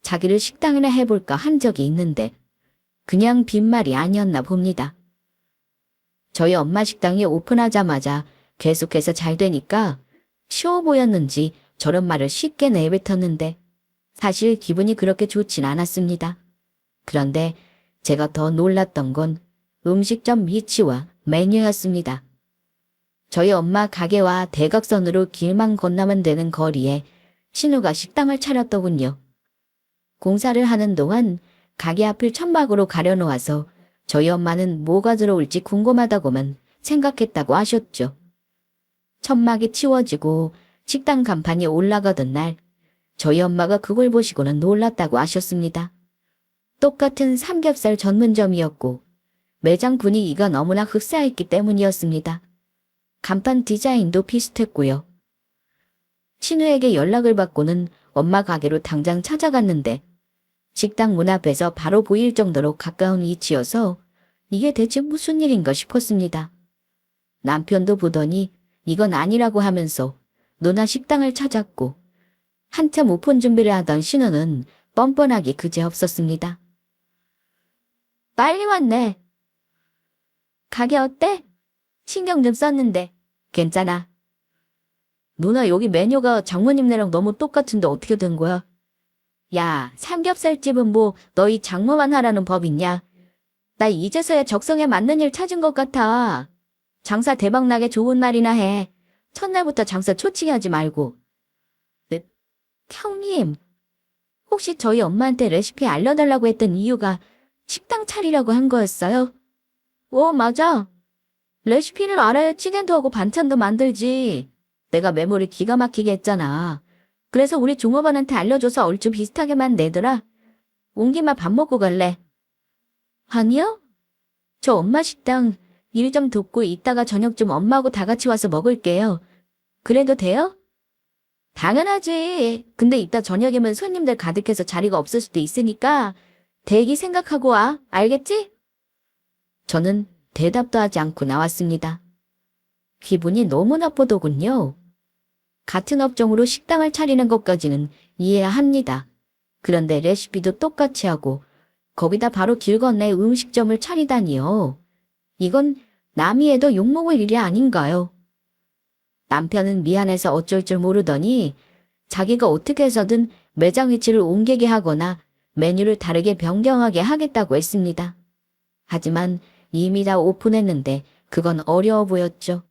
자기를 식당이나 해볼까 한 적이 있는데 그냥 빈말이 아니었나 봅니다. 저희 엄마 식당이 오픈하자마자 계속해서 잘 되니까 쉬워 보였는지 저런 말을 쉽게 내뱉었는데 사실 기분이 그렇게 좋진 않았습니다. 그런데 제가 더 놀랐던 건 음식점 위치와 메뉴였습니다. 저희 엄마 가게와 대각선으로 길만 건너면 되는 거리에 신우가 식당을 차렸더군요. 공사를 하는 동안 가게 앞을 천막으로 가려놓아서 저희 엄마는 뭐가 들어올지 궁금하다고만 생각했다고 하셨죠. 천막이 치워지고 식당 간판이 올라가던 날 저희 엄마가 그걸 보시고는 놀랐다고 하셨습니다. 똑같은 삼겹살 전문점이었고 매장 분위기가 너무나 흡사했기 때문이었습니다. 간판 디자인도 비슷했고요. 신우에게 연락을 받고는 엄마 가게로 당장 찾아갔는데 식당 문 앞에서 바로 보일 정도로 가까운 위치여서 이게 대체 무슨 일인가 싶었습니다. 남편도 보더니 이건 아니라고 하면서 누나 식당을 찾았고 한참 오픈 준비를 하던 신우는 뻔뻔하기 그지없었습니다. 빨리 왔네. 가게 어때? 신경 좀 썼는데. 괜찮아. 누나 여기 메뉴가 장모님네랑 너무 똑같은데 어떻게 된 거야? 야, 삼겹살집은 뭐 너희 장모만 하라는 법 있냐? 나 이제서야 적성에 맞는 일 찾은 것 같아. 장사 대박나게 좋은 말이나 해. 첫날부터 장사 초치게 하지 말고. 네, 형님, 혹시 저희 엄마한테 레시피 알려달라고 했던 이유가 식당 차리려고 한 거였어요? 맞아. 레시피를 알아야 찌개도 하고 반찬도 만들지. 내가 메모를 기가 막히게 했잖아. 그래서 우리 종업원한테 알려줘서 얼추 비슷하게만 내더라. 온 김에 밥 먹고 갈래? 아니요? 저 엄마 식당 일 좀 돕고 이따가 저녁 좀 엄마하고 다 같이 와서 먹을게요. 그래도 돼요? 당연하지. 근데 이따 저녁이면 손님들 가득해서 자리가 없을 수도 있으니까 대기 생각하고 와. 알겠지? 저는 대답도 하지 않고 나왔습니다. 기분이 너무 나쁘더군요. 같은 업종으로 식당을 차리는 것까지는 이해야 합니다. 그런데 레시피도 똑같이 하고 거기다 바로 길 건너 음식점을 차리다니요. 이건 남이 해도 욕먹을 일이 아닌가요? 남편은 미안해서 어쩔 줄 모르더니 자기가 어떻게 해서든 매장 위치를 옮기게 하거나 메뉴를 다르게 변경하게 하겠다고 했습니다. 하지만 이미 다 오픈했는데 그건 어려워 보였죠.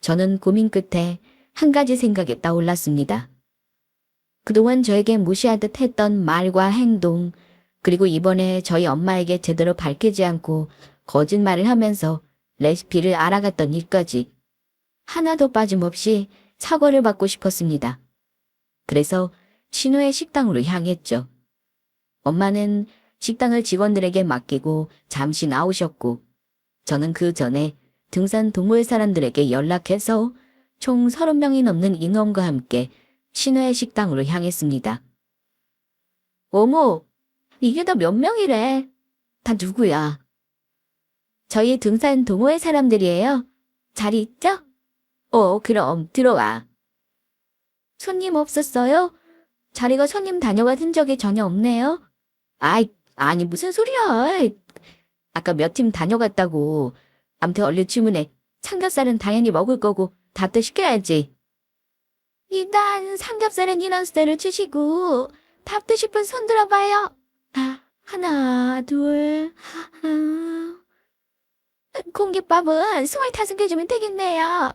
저는 고민 끝에 한 가지 생각이 떠올랐습니다. 그동안 저에게 무시하듯 했던 말과 행동, 그리고 이번에 저희 엄마에게 제대로 밝히지 않고 거짓말을 하면서 레시피를 알아갔던 일까지 하나도 빠짐없이 사과를 받고 싶었습니다. 그래서 신우의 식당으로 향했죠. 엄마는 식당을 직원들에게 맡기고 잠시 나오셨고 저는 그 전에 등산 동호회 사람들에게 연락해서 총 30명이 넘는 인원과 함께 신우의 식당으로 향했습니다. 어머, 이게 다 몇 명이래? 다 누구야? 저희 등산 동호회 사람들이에요. 자리 있죠? 그럼 들어와. 손님 없었어요? 자리가 손님 다녀간 흔적이 전혀 없네요. 아니 무슨 소리야. 아까 몇 팀 다녀갔다고. 암튼 얼른 주문해. 삼겹살은 당연히 먹을 거고 밥도 시켜야지. 일단 삼겹살은 인원수대로 주시고 밥 드실 분 손 들어봐요. 하나, 둘, 공깃밥은 25개 주면 되겠네요.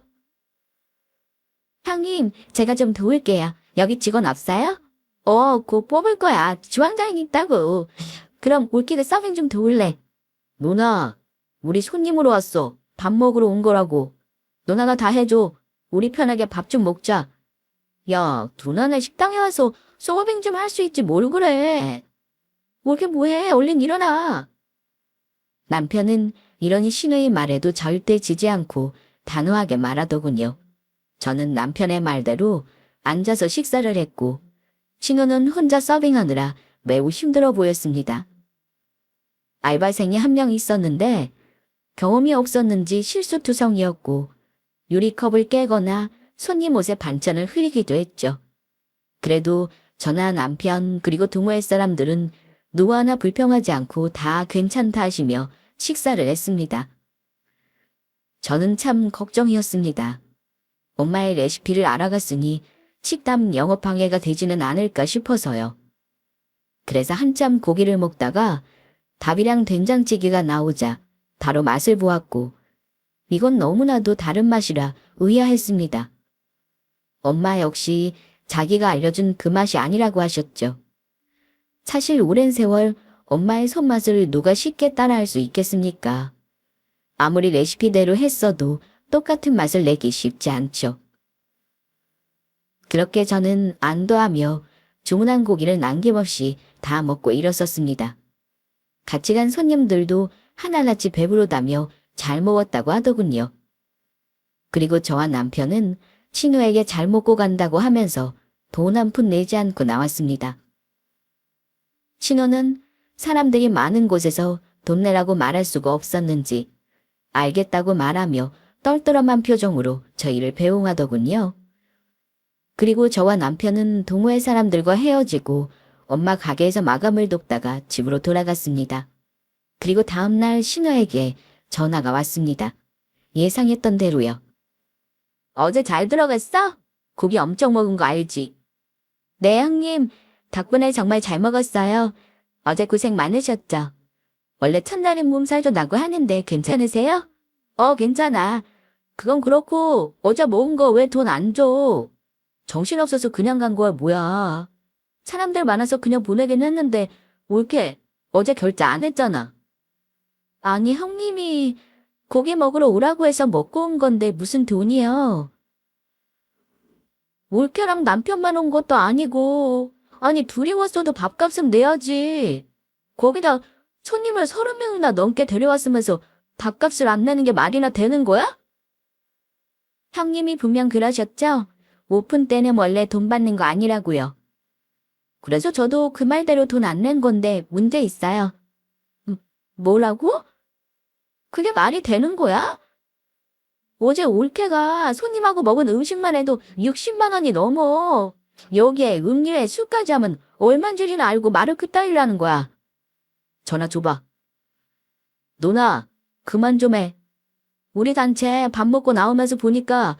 형님, 제가 좀 도울게요. 여기 직원 없어요? 곧 뽑을 거야. 주방장이 있다고. 그럼 올키드 서빙 좀 도울래. 누나, 우리 손님으로 왔어. 밥 먹으러 온 거라고. 누나가 다 해줘. 우리 편하게 밥 좀 먹자. 야, 누나네 식당에 와서 서빙 좀 할 수 있지 뭘 그래. 올게 뭐해. 얼른 일어나. 남편은 이러니 신우의 말에도 절대 지지 않고 단호하게 말하더군요. 저는 남편의 말대로 앉아서 식사를 했고 신우는 혼자 서빙하느라 매우 힘들어 보였습니다. 알바생이 한 명 있었는데 경험이 없었는지 실수투성이었고 유리컵을 깨거나 손님 옷에 반찬을 흘리기도 했죠. 그래도 저나 남편 그리고 동호회 사람들은 누구 하나 불평하지 않고 다 괜찮다 하시며 식사를 했습니다. 저는 참 걱정이었습니다. 엄마의 레시피를 알아갔으니 식당 영업 방해가 되지는 않을까 싶어서요. 그래서 한참 고기를 먹다가 밥이랑 된장찌개가 나오자 바로 맛을 보았고 이건 너무나도 다른 맛이라 의아했습니다. 엄마 역시 자기가 알려준 그 맛이 아니라고 하셨죠. 사실 오랜 세월 엄마의 손맛을 누가 쉽게 따라할 수 있겠습니까? 아무리 레시피대로 했어도 똑같은 맛을 내기 쉽지 않죠. 그렇게 저는 안도하며 주문한 고기를 남김없이 다 먹고 일었었습니다. 같이 간 손님들도 하나같이 배부르다며 잘 먹었다고 하더군요. 그리고 저와 남편은 친우에게 잘 먹고 간다고 하면서 돈 한 푼 내지 않고 나왔습니다. 친우는 사람들이 많은 곳에서 돈 내라고 말할 수가 없었는지 알겠다고 말하며 떨떠름한 표정으로 저희를 배웅하더군요. 그리고 저와 남편은 동호회 사람들과 헤어지고 엄마 가게에서 마감을 돕다가 집으로 돌아갔습니다. 그리고 다음날 신우에게 전화가 왔습니다. 예상했던 대로요. 어제 잘 들어갔어? 고기 엄청 먹은 거 알지? 네, 형님. 덕분에 정말 잘 먹었어요. 어제 고생 많으셨죠? 원래 첫날엔 몸살도 나고 하는데 괜찮으세요? 괜찮아. 그건 그렇고 어제 먹은 거 왜 돈 안 줘? 정신없어서 그냥 간 거야 뭐야. 사람들 많아서 그냥 보내긴 했는데 올케 어제 결제 안 했잖아. 아니 형님이 고기 먹으러 오라고 해서 먹고 온 건데 무슨 돈이요? 올케랑 남편만 온 것도 아니고 아니 둘이 왔어도 밥값은 내야지. 거기다 손님을 30명이나 넘게 데려왔으면서 밥값을 안 내는 게 말이나 되는 거야? 형님이 분명 그러셨죠? 오픈 때는 원래 돈 받는 거 아니라고요. 그래서 저도 그 말대로 돈 안 낸 건데 문제 있어요. 뭐라고? 그게 말이 되는 거야? 어제 올케가 손님하고 먹은 음식만 해도 60만 원이 넘어. 여기에 음료에 술까지 하면 얼만 줄이나 알고 말을 그따위라는 거야. 전화 줘봐. 누나, 그만 좀 해. 우리 단체 밥 먹고 나오면서 보니까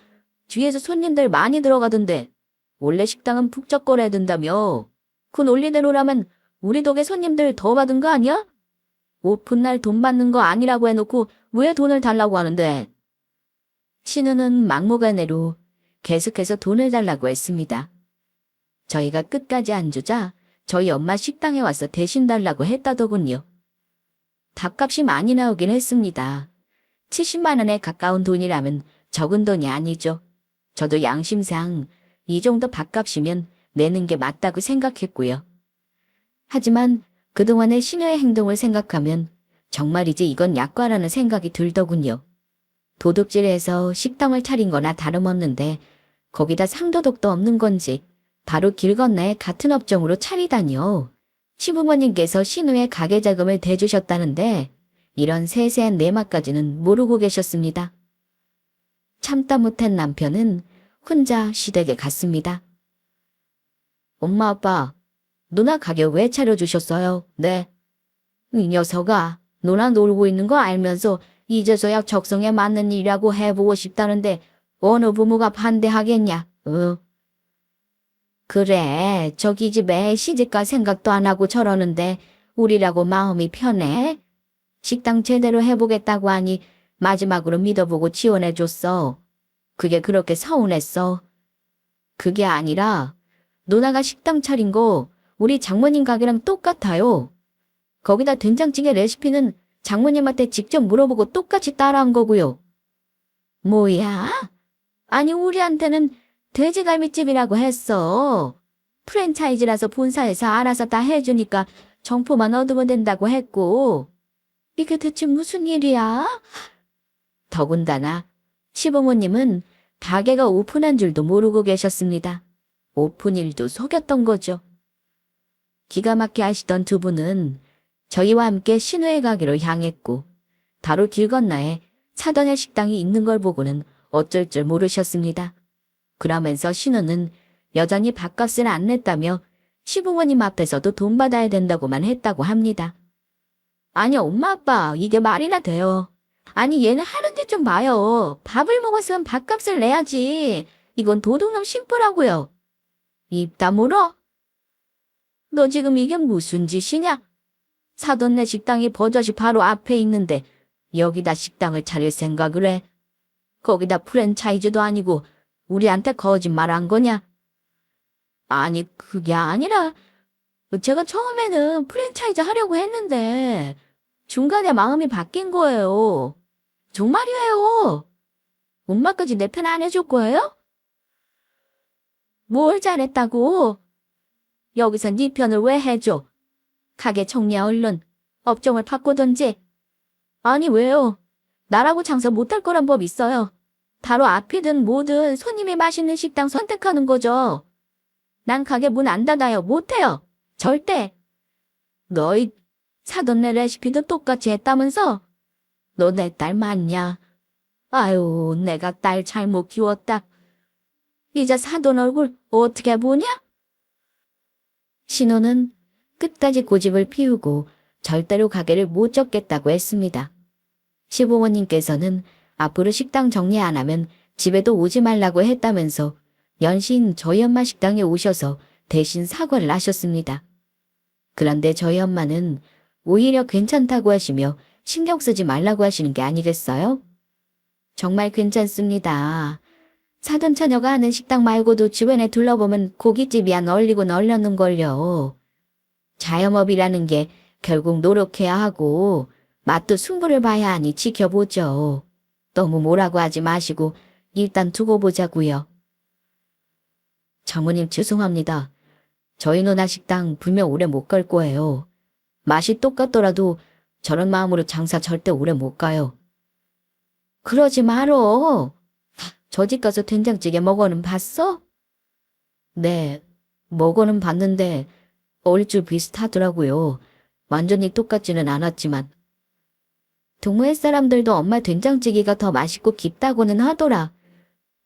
뒤에서 손님들 많이 들어가던데 원래 식당은 북적거려야 된다며. 그 논리대로라면 우리 덕에 손님들 더 받은 거 아니야? 오픈날 돈 받는 거 아니라고 해놓고 왜 돈을 달라고 하는데? 신우는 막무가내로 계속해서 돈을 달라고 했습니다. 저희가 끝까지 안 주자 저희 엄마 식당에 와서 대신 달라고 했다더군요. 밥값이 많이 나오긴 했습니다. 70만 원에 가까운 돈이라면 적은 돈이 아니죠. 저도 양심상 이 정도 밥값이면 내는 게 맞다고 생각했고요. 하지만 그동안의 신우의 행동을 생각하면 정말이지 이건 약과라는 생각이 들더군요. 도둑질해서 식당을 차린 거나 다름없는데 거기다 상도덕도 없는 건지 바로 길 건너에 같은 업종으로 차리다니요. 시부모님께서 신우의 가게 자금을 대주셨다는데 이런 세세한 내막까지는 모르고 계셨습니다. 참다 못한 남편은 혼자 시댁에 갔습니다. 엄마 아빠, 누나 가게 왜 차려주셨어요? 네. 이 녀석아, 누나 놀고 있는 거 알면서 이제서야 적성에 맞는 일이라고 해보고 싶다는데 어느 부모가 반대하겠냐? 그래, 저기 집에 시집갈 생각도 안 하고 저러는데 우리라고 마음이 편해? 식당 제대로 해보겠다고 하니 마지막으로 믿어보고 지원해줬어. 그게 그렇게 서운했어. 그게 아니라 누나가 식당 차린 거 우리 장모님 가게랑 똑같아요. 거기다 된장찌개 레시피는 장모님한테 직접 물어보고 똑같이 따라한 거고요. 뭐야? 아니 우리한테는 돼지갈비집이라고 했어. 프랜차이즈라서 본사에서 알아서 다 해주니까 정보만 얻으면 된다고 했고. 이게 대체 무슨 일이야? 더군다나 시부모님은 가게가 오픈한 줄도 모르고 계셨습니다. 오픈일도 속였던 거죠. 기가 막히게 하시던 두 분은 저희와 함께 신우의 가게로 향했고 바로 길 건너에 사돈의 식당이 있는 걸 보고는 어쩔 줄 모르셨습니다. 그러면서 신우는 여전히 밥값을 안 냈다며 시부모님 앞에서도 돈 받아야 된다고만 했다고 합니다. 아니 엄마 아빠 이게 말이나 돼요. 아니 얘는 하는데 좀 봐요. 밥을 먹었으면 밥값을 내야지. 이건 도둑놈 심부라고요. 입 다물어? 너 지금 이게 무슨 짓이냐? 사돈네 식당이 버젓이 바로 앞에 있는데 여기다 식당을 차릴 생각을 해. 거기다 프랜차이즈도 아니고 우리한테 거짓말한 거냐? 아니 그게 아니라 제가 처음에는 프랜차이즈 하려고 했는데 중간에 마음이 바뀐 거예요. 정말이에요. 엄마까지 내 편 안 해줄 거예요? 뭘 잘했다고? 여기서 네 편을 왜 해줘? 가게 정리야 얼른. 업종을 바꾸던지. 아니 왜요? 나라고 장사 못할 거란 법 있어요. 바로 앞이든 뭐든 손님이 맛있는 식당 선택하는 거죠. 난 가게 문 안 닫아요. 못해요. 절대. 너희 사돈네 레시피도 똑같이 했다면서? 너 내 딸 맞냐? 아유, 내가 딸 잘못 키웠다. 이제 사돈 얼굴 어떻게 보냐? 신호는 끝까지 고집을 피우고 절대로 가게를 못 접겠다고 했습니다. 시부모님께서는 앞으로 식당 정리 안 하면 집에도 오지 말라고 했다면서 연신 저희 엄마 식당에 오셔서 대신 사과를 하셨습니다. 그런데 저희 엄마는 오히려 괜찮다고 하시며 신경 쓰지 말라고 하시는 게 아니겠어요? 정말 괜찮습니다. 사돈 처녀가 하는 식당 말고도 주변에 둘러보면 고깃집이 안 널리고 널렸는걸요. 자영업이라는 게 결국 노력해야 하고 맛도 승부를 봐야 하니 지켜보죠. 너무 뭐라고 하지 마시고 일단 두고 보자고요. 장모님 죄송합니다. 저희 누나 식당 분명 오래 못 갈 거예요. 맛이 똑같더라도 저런 마음으로 장사 절대 오래 못 가요. 그러지 말어. 저 집 가서 된장찌개 먹어는 봤어? 네, 먹어는 봤는데 얼추 비슷하더라고요. 완전히 똑같지는 않았지만. 동호회 사람들도 엄마 된장찌개가 더 맛있고 깊다고는 하더라.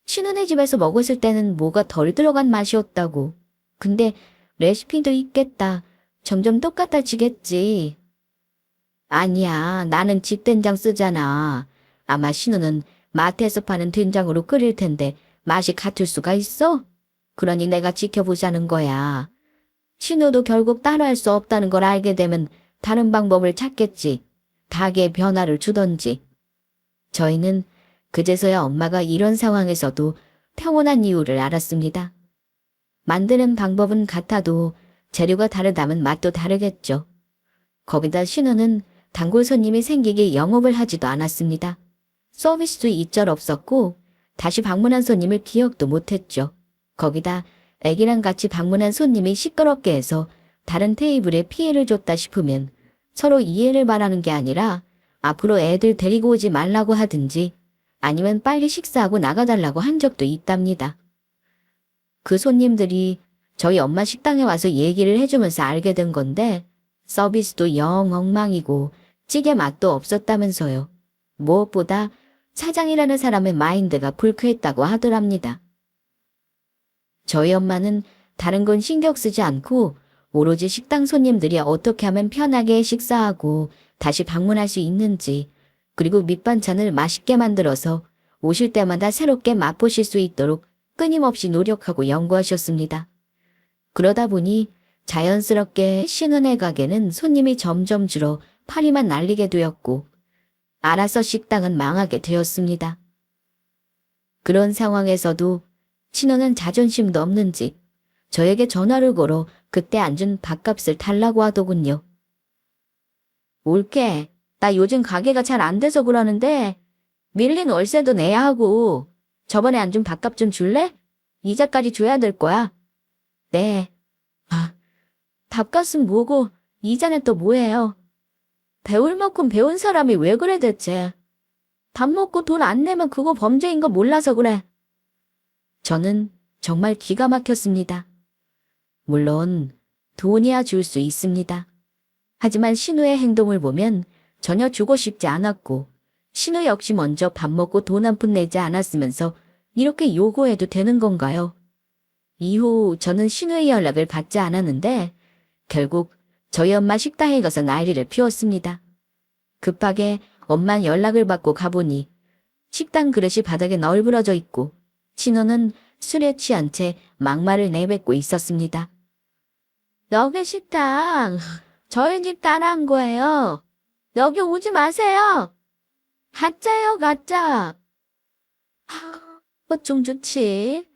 신은혜 집에서 먹었을 때는 뭐가 덜 들어간 맛이었다고. 근데 레시피도 있겠다. 점점 똑같아지겠지. 아니야, 나는 집 된장 쓰잖아. 아마 신우는 마트에서 파는 된장으로 끓일 텐데 맛이 같을 수가 있어? 그러니 내가 지켜보자는 거야. 신우도 결국 따라할 수 없다는 걸 알게 되면 다른 방법을 찾겠지. 가게에 변화를 주던지. 저희는 그제서야 엄마가 이런 상황에서도 평온한 이유를 알았습니다. 만드는 방법은 같아도 재료가 다르다면 맛도 다르겠죠. 거기다 신우는 단골 손님이 생기게 영업을 하지도 않았습니다. 서비스도 이쩔없었고 다시 방문한 손님을 기억도 못했죠. 거기다 애기랑 같이 방문한 손님이 시끄럽게 해서 다른 테이블에 피해를 줬다 싶으면 서로 이해를 바라는 게 아니라 앞으로 애들 데리고 오지 말라고 하든지 아니면 빨리 식사하고 나가달라고 한 적도 있답니다. 그 손님들이 저희 엄마 식당에 와서 얘기를 해주면서 알게 된 건데 서비스도 영 엉망이고 찌개 맛도 없었다면서요. 무엇보다 사장이라는 사람의 마인드가 불쾌했다고 하더랍니다. 저희 엄마는 다른 건 신경 쓰지 않고 오로지 식당 손님들이 어떻게 하면 편하게 식사하고 다시 방문할 수 있는지 그리고 밑반찬을 맛있게 만들어서 오실 때마다 새롭게 맛보실 수 있도록 끊임없이 노력하고 연구하셨습니다. 그러다 보니 자연스럽게 신은혜 가게는 손님이 점점 줄어 파리만 날리게 되었고 알아서 식당은 망하게 되었습니다. 그런 상황에서도 신우는 자존심도 없는지 저에게 전화를 걸어 그때 안 준 밥값을 달라고 하더군요. 올게. 나 요즘 가게가 잘 안 돼서 그러는데 밀린 월세도 내야 하고 저번에 안 준 밥값 좀 줄래? 이자까지 줘야 될 거야. 네. 아, 밥값은 뭐고 이자는 또 뭐예요? 배울 만큼 배운 사람이 왜 그래 대체. 밥 먹고 돈 안 내면 그거 범죄인 거 몰라서 그래. 저는 정말 기가 막혔습니다. 물론 돈이야 줄 수 있습니다. 하지만 신우의 행동을 보면 전혀 주고 싶지 않았고 신우 역시 먼저 밥 먹고 돈 한 푼 내지 않았으면서 이렇게 요구해도 되는 건가요? 이후 저는 신우의 연락을 받지 않았는데 결국 저희 엄마 식당에 가서 난리를 피웠습니다. 급하게 엄마 연락을 받고 가보니 식당 그릇이 바닥에 널브러져 있고 신우는 술에 취한 채 막말을 내뱉고 있었습니다. 여기 식당 저희 집 따라한 거예요. 여기 오지 마세요. 가짜요 가짜. 좀 좋지.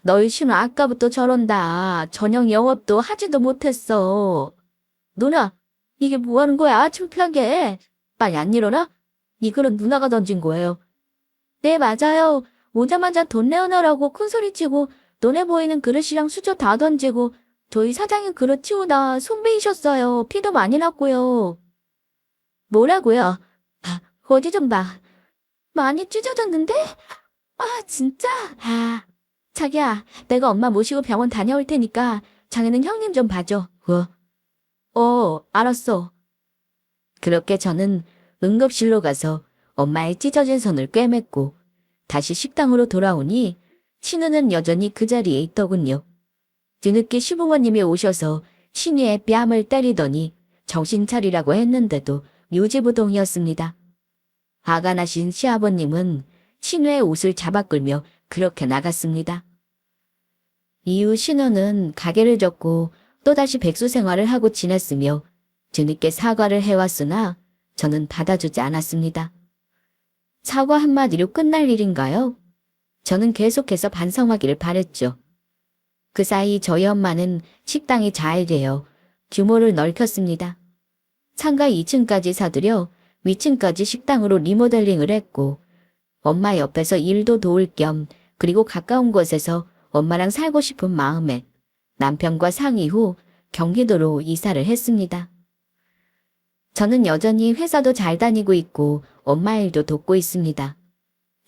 너희 신우 아까부터 저런다. 저녁 영업도 하지도 못했어. 누나, 이게 뭐 하는 거야? 창피하게. 빨리 안 일어나? 이 그릇 누나가 던진 거예요. 네, 맞아요. 오자마자 돈 내어놓으라고 큰소리치고 눈에 보이는 그릇이랑 수저 다 던지고 저희 사장님 그릇 치우다 손 베이셨어요. 피도 많이 났고요. 뭐라고요? 어디 좀 봐. 많이 찢어졌는데? 진짜? 자기야, 내가 엄마 모시고 병원 다녀올 테니까 장애는 형님 좀 봐줘. 알았어. 그렇게 저는 응급실로 가서 엄마의 찢어진 손을 꿰맸고 다시 식당으로 돌아오니 신우는 여전히 그 자리에 있더군요. 뒤늦게 시부모님이 오셔서 신우의 뺨을 때리더니 정신 차리라고 했는데도 유지부동이었습니다. 화가 나신 시아버님은 신우의 옷을 잡아 끌며 그렇게 나갔습니다. 이후 신우는 가게를 접고 또다시 백수 생활을 하고 지냈으며 뒤늦게 사과를 해왔으나 저는 받아주지 않았습니다. 사과 한마디로 끝날 일인가요? 저는 계속해서 반성하기를 바랬죠. 그 사이 저희 엄마는 식당이 잘 되어 규모를 넓혔습니다. 상가 2층까지 사들여 위층까지 식당으로 리모델링을 했고 엄마 옆에서 일도 도울 겸 그리고 가까운 곳에서 엄마랑 살고 싶은 마음에 남편과 상의 후 경기도로 이사를 했습니다. 저는 여전히 회사도 잘 다니고 있고 엄마 일도 돕고 있습니다.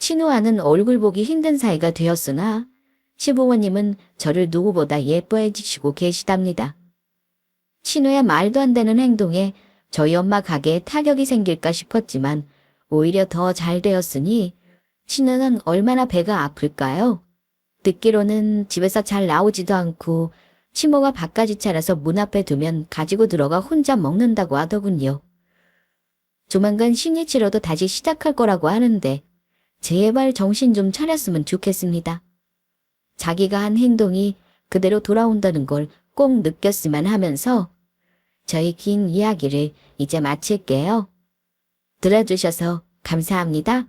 친우와는 얼굴 보기 힘든 사이가 되었으나 시부모님은 저를 누구보다 예뻐해 주시고 계시답니다. 친우의 말도 안 되는 행동에 저희 엄마 가게에 타격이 생길까 싶었지만 오히려 더 잘 되었으니 친우는 얼마나 배가 아플까요? 듣기로는 집에서 잘 나오지도 않고 치모가 밥까지 차려서 문 앞에 두면 가지고 들어가 혼자 먹는다고 하더군요. 조만간 신이치료도 다시 시작할 거라고 하는데 제발 정신 좀 차렸으면 좋겠습니다. 자기가 한 행동이 그대로 돌아온다는 걸 꼭 느꼈으면 하면서 저희 긴 이야기를 이제 마칠게요. 들어주셔서 감사합니다.